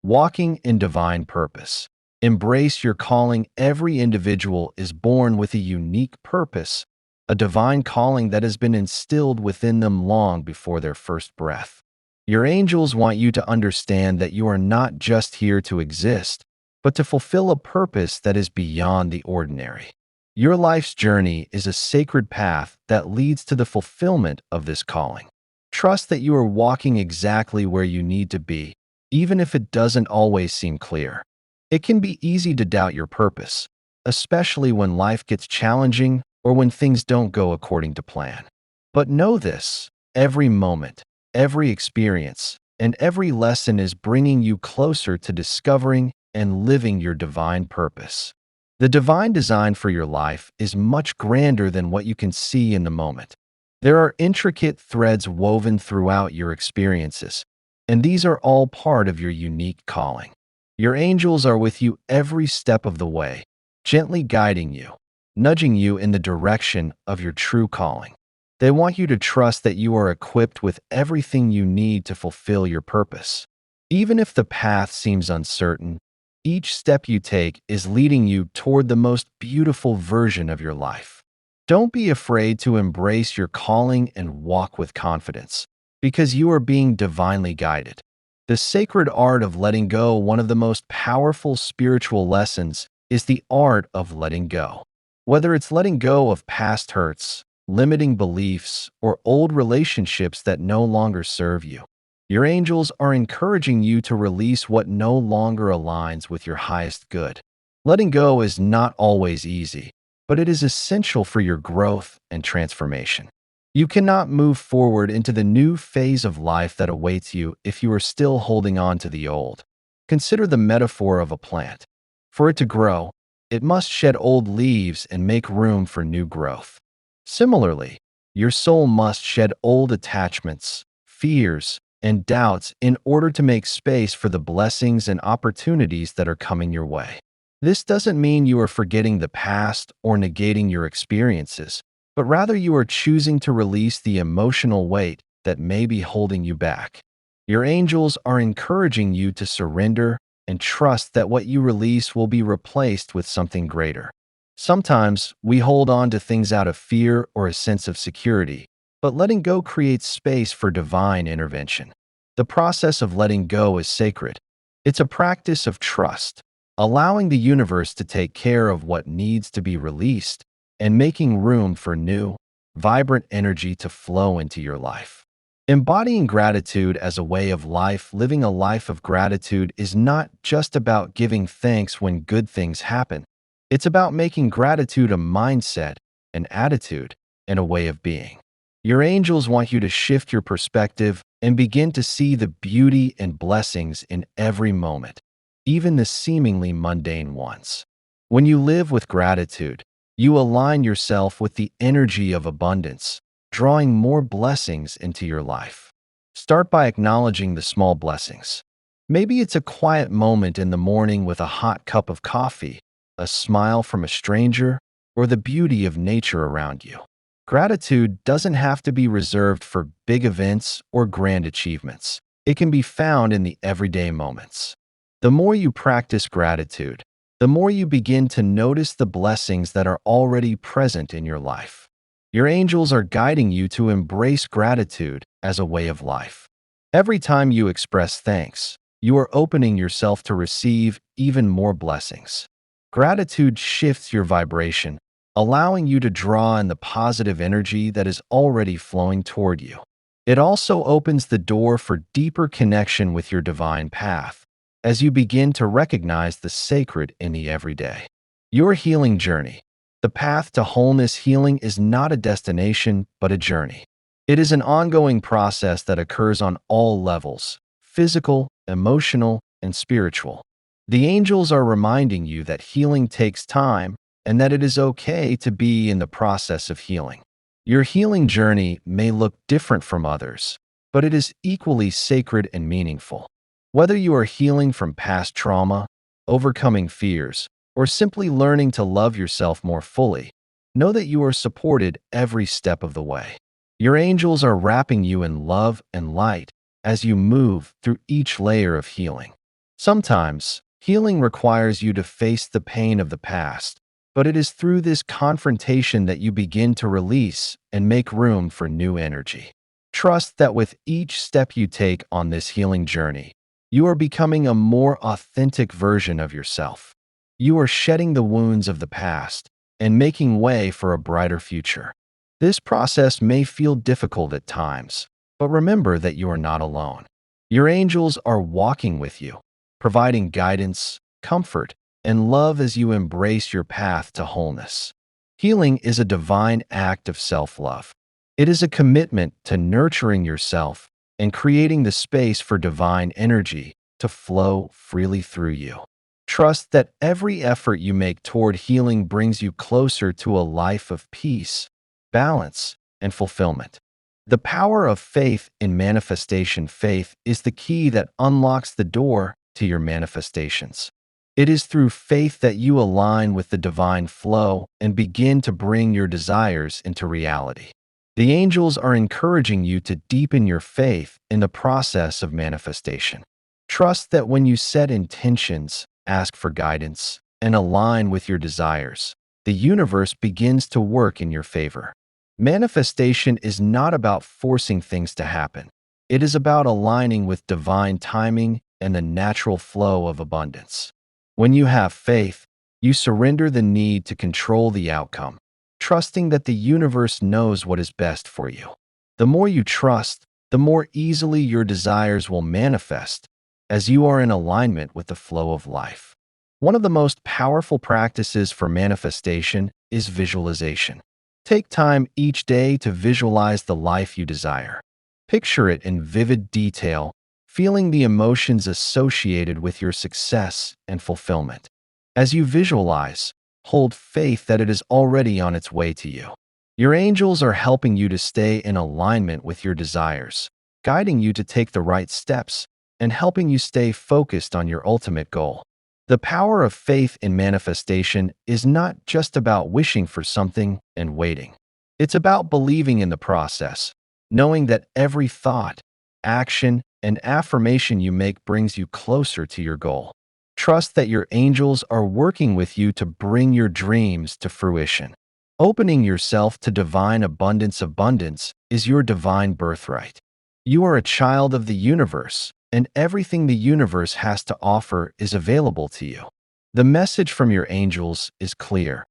Walking in divine purpose. Embrace your calling. Every individual is born with a unique purpose, a divine calling that has been instilled within them long before their first breath. Your angels want you to understand that you are not just here to exist, but to fulfill a purpose that is beyond the ordinary. Your life's journey is a sacred path that leads to the fulfillment of this calling. Trust that you are walking exactly where you need to be, even if it doesn't always seem clear. It can be easy to doubt your purpose, especially when life gets challenging or when things don't go according to plan. But know this, every moment, every experience, and every lesson is bringing you closer to discovering and living your divine purpose. The divine design for your life is much grander than what you can see in the moment. There are intricate threads woven throughout your experiences, and these are all part of your unique calling. Your angels are with you every step of the way, gently guiding you, nudging you in the direction of your true calling. They want you to trust that you are equipped with everything you need to fulfill your purpose. Even if the path seems uncertain, each step you take is leading you toward the most beautiful version of your life. Don't be afraid to embrace your calling and walk with confidence, because you are being divinely guided. The sacred art of letting go, one of the most powerful spiritual lessons, is the art of letting go. Whether it's letting go of past hurts, limiting beliefs, or old relationships that no longer serve you, your angels are encouraging you to release what no longer aligns with your highest good. Letting go is not always easy, but it is essential for your growth and transformation. You cannot move forward into the new phase of life that awaits you if you are still holding on to the old. Consider the metaphor of a plant. For it to grow, It must shed old leaves and make room for new growth. Similarly, your soul must shed old attachments, fears, and doubts in order to make space for the blessings and opportunities that are coming your way. This doesn't mean you are forgetting the past or negating your experiences, but rather you are choosing to release the emotional weight that may be holding you back. Your angels are encouraging you to surrender and trust that what you release will be replaced with something greater. Sometimes we hold on to things out of fear or a sense of security, but letting go creates space for divine intervention. The process of letting go is sacred. It's a practice of trust, allowing the universe to take care of what needs to be released and making room for new, vibrant energy to flow into your life. Embodying gratitude as a way of life, living a life of gratitude is not just about giving thanks when good things happen. It's about making gratitude a mindset, an attitude, and a way of being. Your angels want you to shift your perspective and begin to see the beauty and blessings in every moment, even the seemingly mundane ones. When you live with gratitude, you align yourself with the energy of abundance, drawing more blessings into your life. Start by acknowledging the small blessings. Maybe it's a quiet moment in the morning with a hot cup of coffee, a smile from a stranger, or the beauty of nature around you. Gratitude doesn't have to be reserved for big events or grand achievements. It can be found in the everyday moments. The more you practice gratitude, the more you begin to notice the blessings that are already present in your life. Your angels are guiding you to embrace gratitude as a way of life. Every time you express thanks, you are opening yourself to receive even more blessings. Gratitude shifts your vibration, allowing you to draw in the positive energy that is already flowing toward you. It also opens the door for deeper connection with your divine path as you begin to recognize the sacred in the everyday. Your healing journey. The path to wholeness healing is not a destination, but a journey. It is an ongoing process that occurs on all levels: physical, emotional, and spiritual. The angels are reminding you that healing takes time and that it is okay to be in the process of healing. Your healing journey may look different from others, but it is equally sacred and meaningful. Whether you are healing from past trauma, overcoming fears, or simply learning to love yourself more fully, know that you are supported every step of the way. Your angels are wrapping you in love and light as you move through each layer of healing. Sometimes, healing requires you to face the pain of the past, but it is through this confrontation that you begin to release and make room for new energy. Trust that with each step you take on this healing journey, you are becoming a more authentic version of yourself. You are shedding the wounds of the past and making way for a brighter future. This process may feel difficult at times, but remember that you are not alone. Your angels are walking with you, providing guidance, comfort, and love as you embrace your path to wholeness. Healing is a divine act of self-love. It is a commitment to nurturing yourself and creating the space for divine energy to flow freely through you. Trust that every effort you make toward healing brings you closer to a life of peace, balance, and fulfillment. The power of faith in manifestation. Faith is the key that unlocks the door to your manifestations. It is through faith that you align with the divine flow and begin to bring your desires into reality. The angels are encouraging you to deepen your faith in the process of manifestation. Trust that when you set intentions, ask for guidance, and align with your desires, the universe begins to work in your favor. Manifestation is not about forcing things to happen. It is about aligning with divine timing and the natural flow of abundance. When you have faith, you surrender the need to control the outcome, trusting that the universe knows what is best for you. The more you trust, the more easily your desires will manifest as you are in alignment with the flow of life. One of the most powerful practices for manifestation is visualization. Take time each day to visualize the life you desire. Picture it in vivid detail, feeling the emotions associated with your success and fulfillment. As you visualize, Hold faith that it is already on its way to you. Your angels are helping you to stay in alignment with your desires, guiding you to take the right steps, and helping you stay focused on your ultimate goal. The power of faith in manifestation is not just about wishing for something and waiting. It's about believing in the process, knowing that every thought, action, and affirmation you make brings you closer to your goal. Trust that your angels are working with you to bring your dreams to fruition. Opening yourself to divine abundance is your divine birthright. You are a child of the universe, and everything the universe has to offer is available to you. The message from your angels is clear.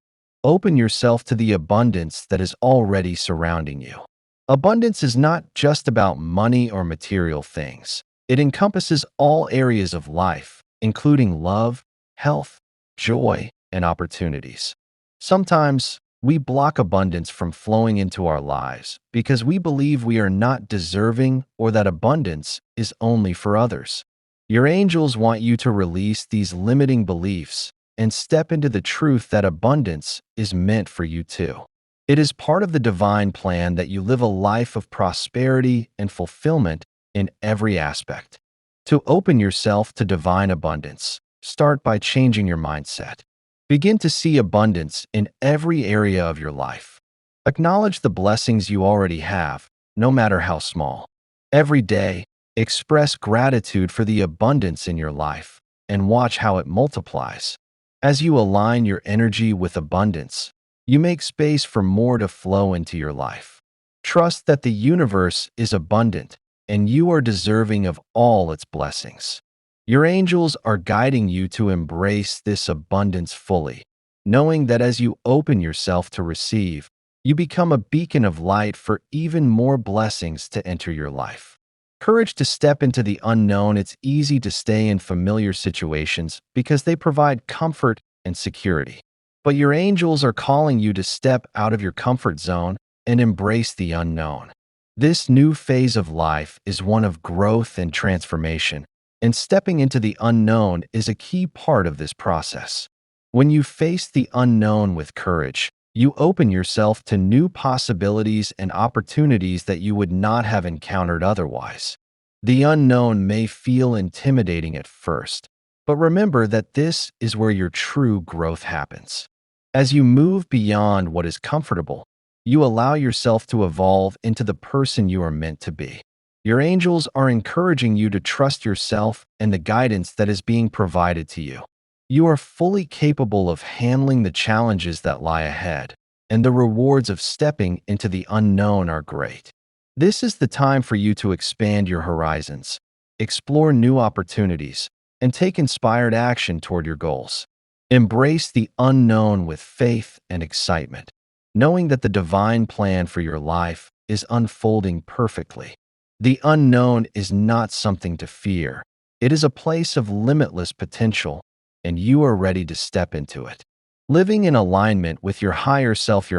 Open yourself to the abundance that is already surrounding you. Abundance is not just about money or material things. It encompasses all areas of life, including love, health, joy, and opportunities. Sometimes, we block abundance from flowing into our lives because we believe we are not deserving or that abundance is only for others. Your angels want you to release these limiting beliefs and step into the truth that abundance is meant for you too. It is part of the divine plan that you live a life of prosperity and fulfillment in every aspect. To open yourself to divine abundance, start by changing your mindset. Begin to see abundance in every area of your life. Acknowledge the blessings you already have, no matter how small. Every day, express gratitude for the abundance in your life and watch how it multiplies. As you align your energy with abundance, you make space for more to flow into your life. Trust that the universe is abundant and you are deserving of all its blessings. Your angels are guiding you to embrace this abundance fully, knowing that as you open yourself to receive, you become a beacon of light for even more blessings to enter your life. Courage to step into the unknown. It's easy to stay in familiar situations because they provide comfort and security. But your angels are calling you to step out of your comfort zone and embrace the unknown. This new phase of life is one of growth and transformation, and stepping into the unknown is a key part of this process. When you face the unknown with courage, you open yourself to new possibilities and opportunities that you would not have encountered otherwise. The unknown may feel intimidating at first, but remember that this is where your true growth happens. As you move beyond what is comfortable, you allow yourself to evolve into the person you are meant to be. Your angels are encouraging you to trust yourself and the guidance that is being provided to you. You are fully capable of handling the challenges that lie ahead, and the rewards of stepping into the unknown are great. This is the time for you to expand your horizons, explore new opportunities, and take inspired action toward your goals. Embrace the unknown with faith and excitement, knowing that the divine plan for your life is unfolding perfectly. The unknown is not something to fear. It is a place of limitless potential, and you are ready to step into it. Living in alignment with your higher self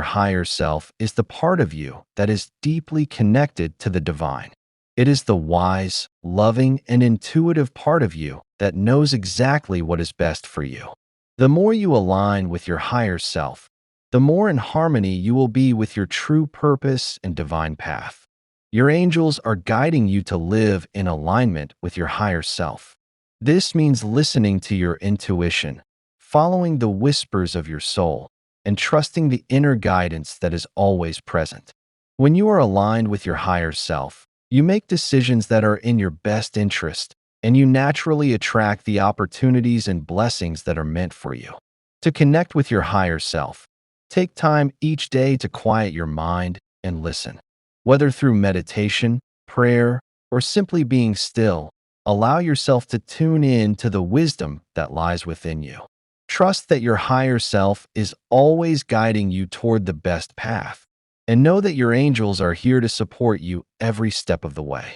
is the part of you that is deeply connected to the divine. It is the wise, loving, and intuitive part of you that knows exactly what is best for you. The more you align with your higher self, the more in harmony you will be with your true purpose and divine path. Your angels are guiding you to live in alignment with your higher self. This means listening to your intuition, following the whispers of your soul, and trusting the inner guidance that is always present. When you are aligned with your higher self, you make decisions that are in your best interest, and you naturally attract the opportunities and blessings that are meant for you. To connect with your higher self, take time each day to quiet your mind and listen. Whether through meditation, prayer, or simply being still, allow yourself to tune in to the wisdom that lies within you. Trust that your higher self is always guiding you toward the best path, and know that your angels are here to support you every step of the way.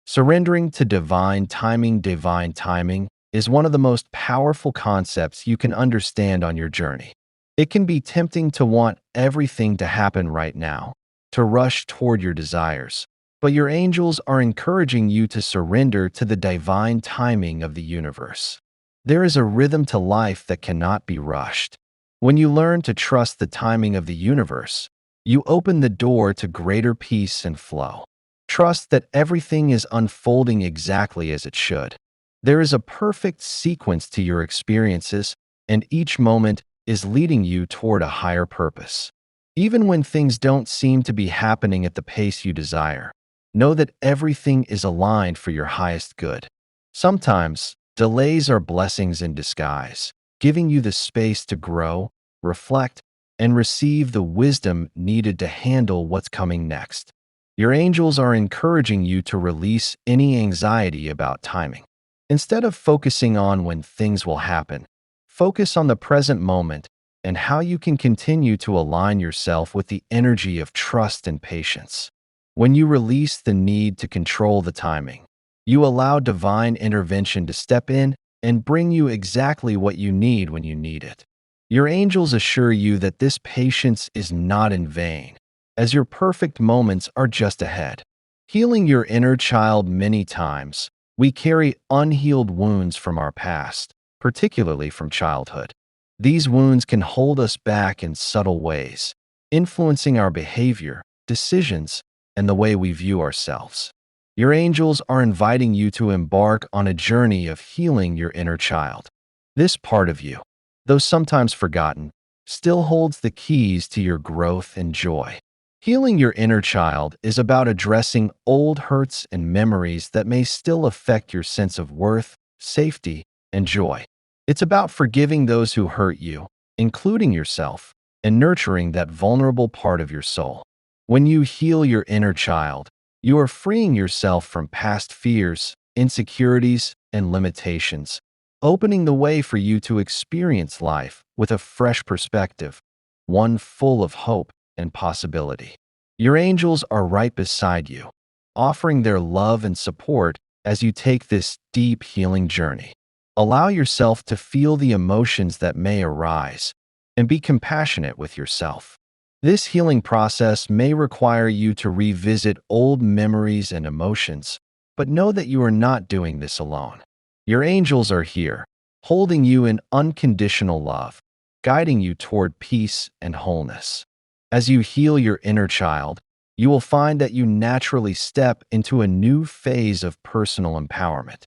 Surrendering to divine timing is one of the most powerful concepts you can understand on your journey. It can be tempting to want everything to happen right now, to rush toward your desires, but your angels are encouraging you to surrender to the divine timing of the universe. There is a rhythm to life that cannot be rushed. When you learn to trust the timing of the universe, you open the door to greater peace and flow. Trust that everything is unfolding exactly as it should. There is a perfect sequence to your experiences, and each moment is leading you toward a higher purpose. Even when things don't seem to be happening at the pace you desire, know that everything is aligned for your highest good. Sometimes, delays are blessings in disguise, giving you the space to grow, reflect, and receive the wisdom needed to handle what's coming next. Your angels are encouraging you to release any anxiety about timing. Instead of focusing on when things will happen, focus on the present moment and how you can continue to align yourself with the energy of trust and patience. When you release the need to control the timing, you allow divine intervention to step in and bring you exactly what you need when you need it. Your angels assure you that this patience is not in vain, as your perfect moments are just ahead. Healing your inner child. Many times, we carry unhealed wounds from our past, particularly from childhood. These wounds can hold us back in subtle ways, influencing our behavior, decisions, and the way we view ourselves. Your angels are inviting you to embark on a journey of healing your inner child. This part of you, though sometimes forgotten, still holds the keys to your growth and joy. Healing your inner child is about addressing old hurts and memories that may still affect your sense of worth, safety, and joy. It's about forgiving those who hurt you, including yourself, and nurturing that vulnerable part of your soul. When you heal your inner child, you are freeing yourself from past fears, insecurities, and limitations, opening the way for you to experience life with a fresh perspective, one full of hope and possibility. Your angels are right beside you, offering their love and support as you take this deep healing journey. Allow yourself to feel the emotions that may arise and be compassionate with yourself. This healing process may require you to revisit old memories and emotions, but know that you are not doing this alone. Your angels are here, holding you in unconditional love, guiding you toward peace and wholeness. As you heal your inner child, you will find that you naturally step into a new phase of personal empowerment.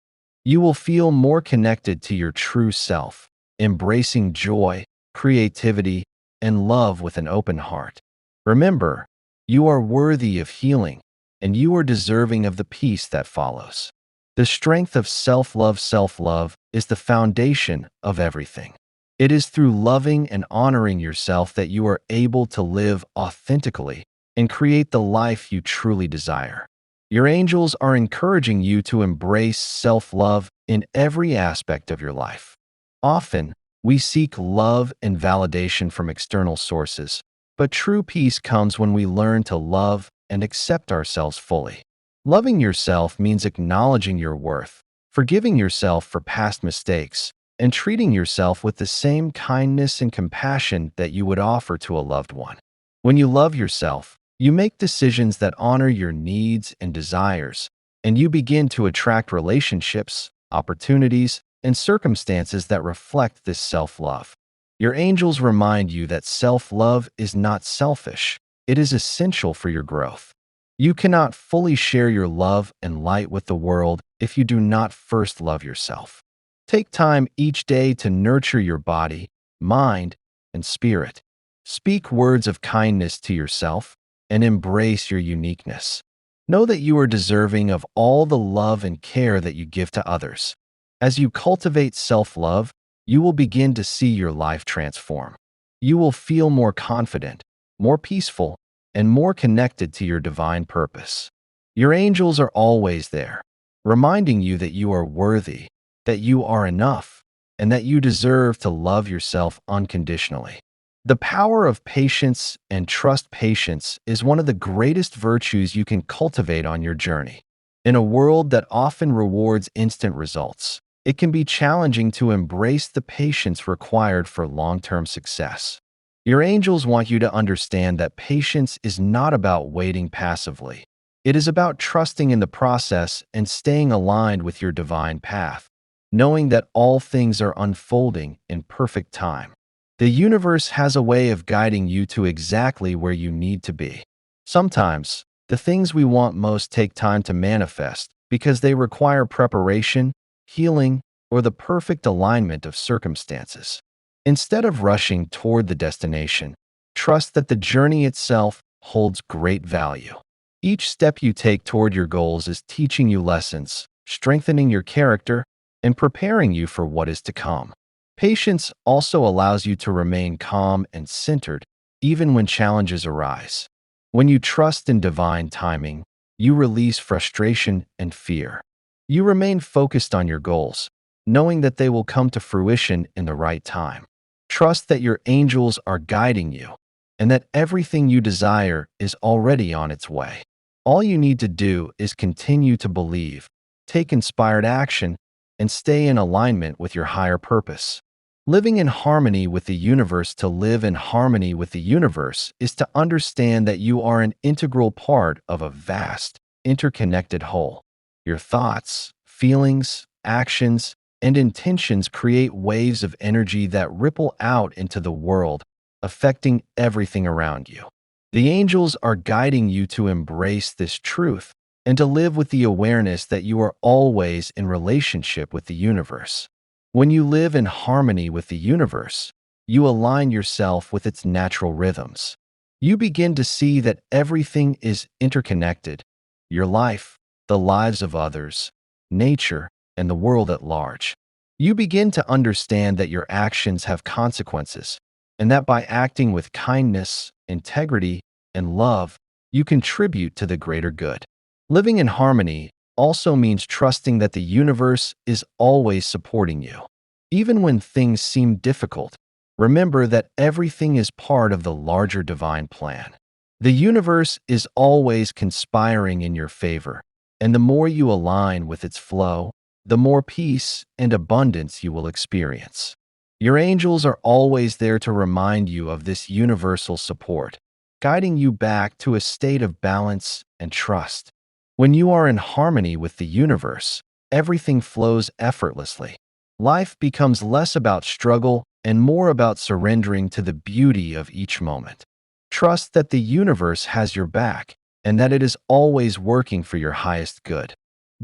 You will feel more connected to your true self, embracing joy, creativity, and love with an open heart. Remember, you are worthy of healing, and you are deserving of the peace that follows. The strength of self-love is the foundation of everything. It is through loving and honoring yourself that you are able to live authentically and create the life you truly desire. Your angels are encouraging you to embrace self-love in every aspect of your life. Often, we seek love and validation from external sources, but true peace comes when we learn to love and accept ourselves fully. Loving yourself means acknowledging your worth, forgiving yourself for past mistakes, and treating yourself with the same kindness and compassion that you would offer to a loved one. When you love yourself, you make decisions that honor your needs and desires, and you begin to attract relationships, opportunities, and circumstances that reflect this self-love. Your angels remind you that self-love is not selfish. It is essential for your growth. You cannot fully share your love and light with the world if you do not first love yourself. Take time each day to nurture your body, mind, and spirit. Speak words of kindness to yourself and embrace your uniqueness. Know that you are deserving of all the love and care that you give to others. As you cultivate self-love, you will begin to see your life transform. You will feel more confident, more peaceful, and more connected to your divine purpose. Your angels are always there, reminding you that you are worthy, that you are enough, and that you deserve to love yourself unconditionally. The power of patience and trust. Patience is one of the greatest virtues you can cultivate on your journey. In a world that often rewards instant results, it can be challenging to embrace the patience required for long-term success. Your angels want you to understand that patience is not about waiting passively. It is about trusting in the process and staying aligned with your divine path, knowing that all things are unfolding in perfect time. The universe has a way of guiding you to exactly where you need to be. Sometimes, the things we want most take time to manifest because they require preparation, healing, or the perfect alignment of circumstances. Instead of rushing toward the destination, trust that the journey itself holds great value. Each step you take toward your goals is teaching you lessons, strengthening your character, and preparing you for what is to come. Patience also allows you to remain calm and centered even when challenges arise. When you trust in divine timing, you release frustration and fear. You remain focused on your goals, knowing that they will come to fruition in the right time. Trust that your angels are guiding you and that everything you desire is already on its way. All you need to do is continue to believe, take inspired action, and stay in alignment with your higher purpose. Living in harmony with the universe. To live in harmony with the universe is to understand that you are an integral part of a vast, interconnected whole. Your thoughts, feelings, actions, and intentions create waves of energy that ripple out into the world, affecting everything around you. The angels are guiding you to embrace this truth and to live with the awareness that you are always in relationship with the universe. When you live in harmony with the universe, you align yourself with its natural rhythms. You begin to see that everything is interconnected: your life, the lives of others, nature, and the world at large. You begin to understand that your actions have consequences, and that by acting with kindness, integrity, and love, you contribute to the greater good. Living in harmony also means trusting that the universe is always supporting you. Even when things seem difficult, remember that everything is part of the larger divine plan. The universe is always conspiring in your favor, and the more you align with its flow, the more peace and abundance you will experience. Your angels are always there to remind you of this universal support, guiding you back to a state of balance and trust. When you are in harmony with the universe, everything flows effortlessly. Life becomes less about struggle and more about surrendering to the beauty of each moment. Trust that the universe has your back and that it is always working for your highest good.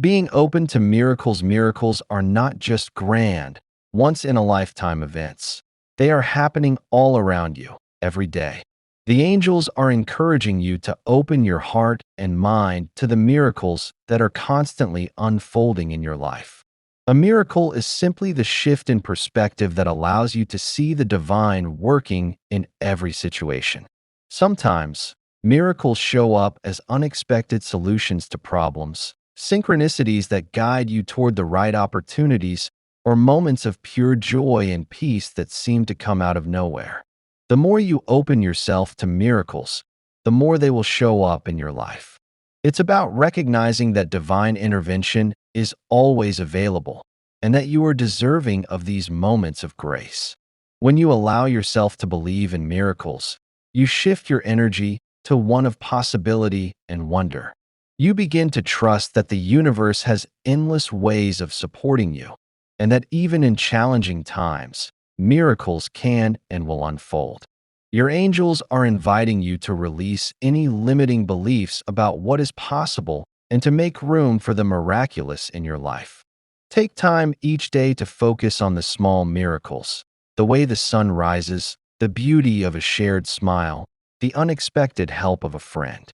Being open to miracles. Miracles are not just grand, once-in-a-lifetime events. They are happening all around you, every day. The angels are encouraging you to open your heart and mind to the miracles that are constantly unfolding in your life. A miracle is simply the shift in perspective that allows you to see the divine working in every situation. Sometimes, miracles show up as unexpected solutions to problems, synchronicities that guide you toward the right opportunities, or moments of pure joy and peace that seem to come out of nowhere. The more you open yourself to miracles, the more they will show up in your life. It's about recognizing that divine intervention is always available and that you are deserving of these moments of grace. When you allow yourself to believe in miracles, you shift your energy to one of possibility and wonder. You begin to trust that the universe has endless ways of supporting you, and that even in challenging times, miracles can and will unfold. Your angels are inviting you to release any limiting beliefs about what is possible and to make room for the miraculous in your life. Take time each day to focus on the small miracles: the way the sun rises, the beauty of a shared smile, the unexpected help of a friend.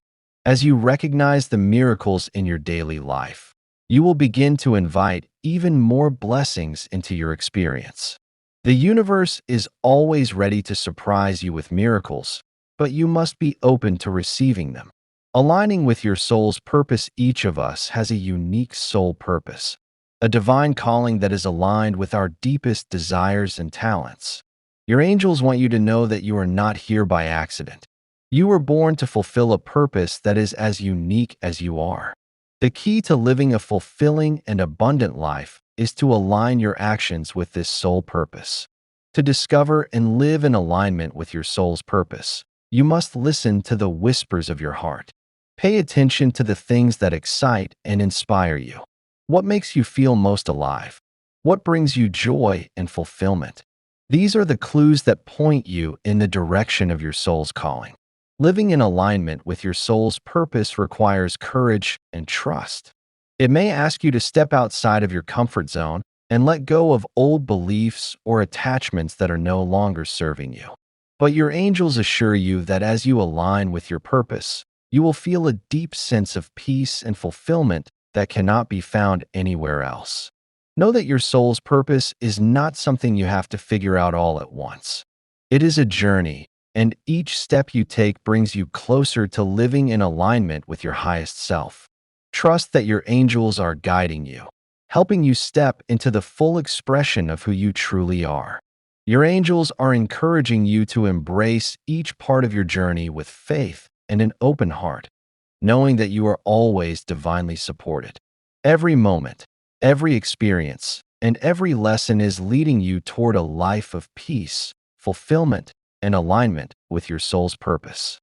As you recognize the miracles in your daily life, you will begin to invite even more blessings into your experience. The universe is always ready to surprise you with miracles, but you must be open to receiving them. Aligning with your soul's purpose. Each of us has a unique soul purpose, a divine calling that is aligned with our deepest desires and talents. Your angels want you to know that you are not here by accident. You were born to fulfill a purpose that is as unique as you are. The key to living a fulfilling and abundant life is to align your actions with this soul purpose. To discover and live in alignment with your soul's purpose, you must listen to the whispers of your heart. Pay attention to the things that excite and inspire you. What makes you feel most alive? What brings you joy and fulfillment? These are the clues that point you in the direction of your soul's calling. Living in alignment with your soul's purpose requires courage and trust. It may ask you to step outside of your comfort zone and let go of old beliefs or attachments that are no longer serving you. But your angels assure you that as you align with your purpose, you will feel a deep sense of peace and fulfillment that cannot be found anywhere else. Know that your soul's purpose is not something you have to figure out all at once. It is a journey, and each step you take brings you closer to living in alignment with your highest self. Trust that your angels are guiding you, helping you step into the full expression of who you truly are. Your angels are encouraging you to embrace each part of your journey with faith and an open heart, knowing that you are always divinely supported. Every moment, every experience, and every lesson is leading you toward a life of peace, fulfillment, and alignment with your soul's purpose.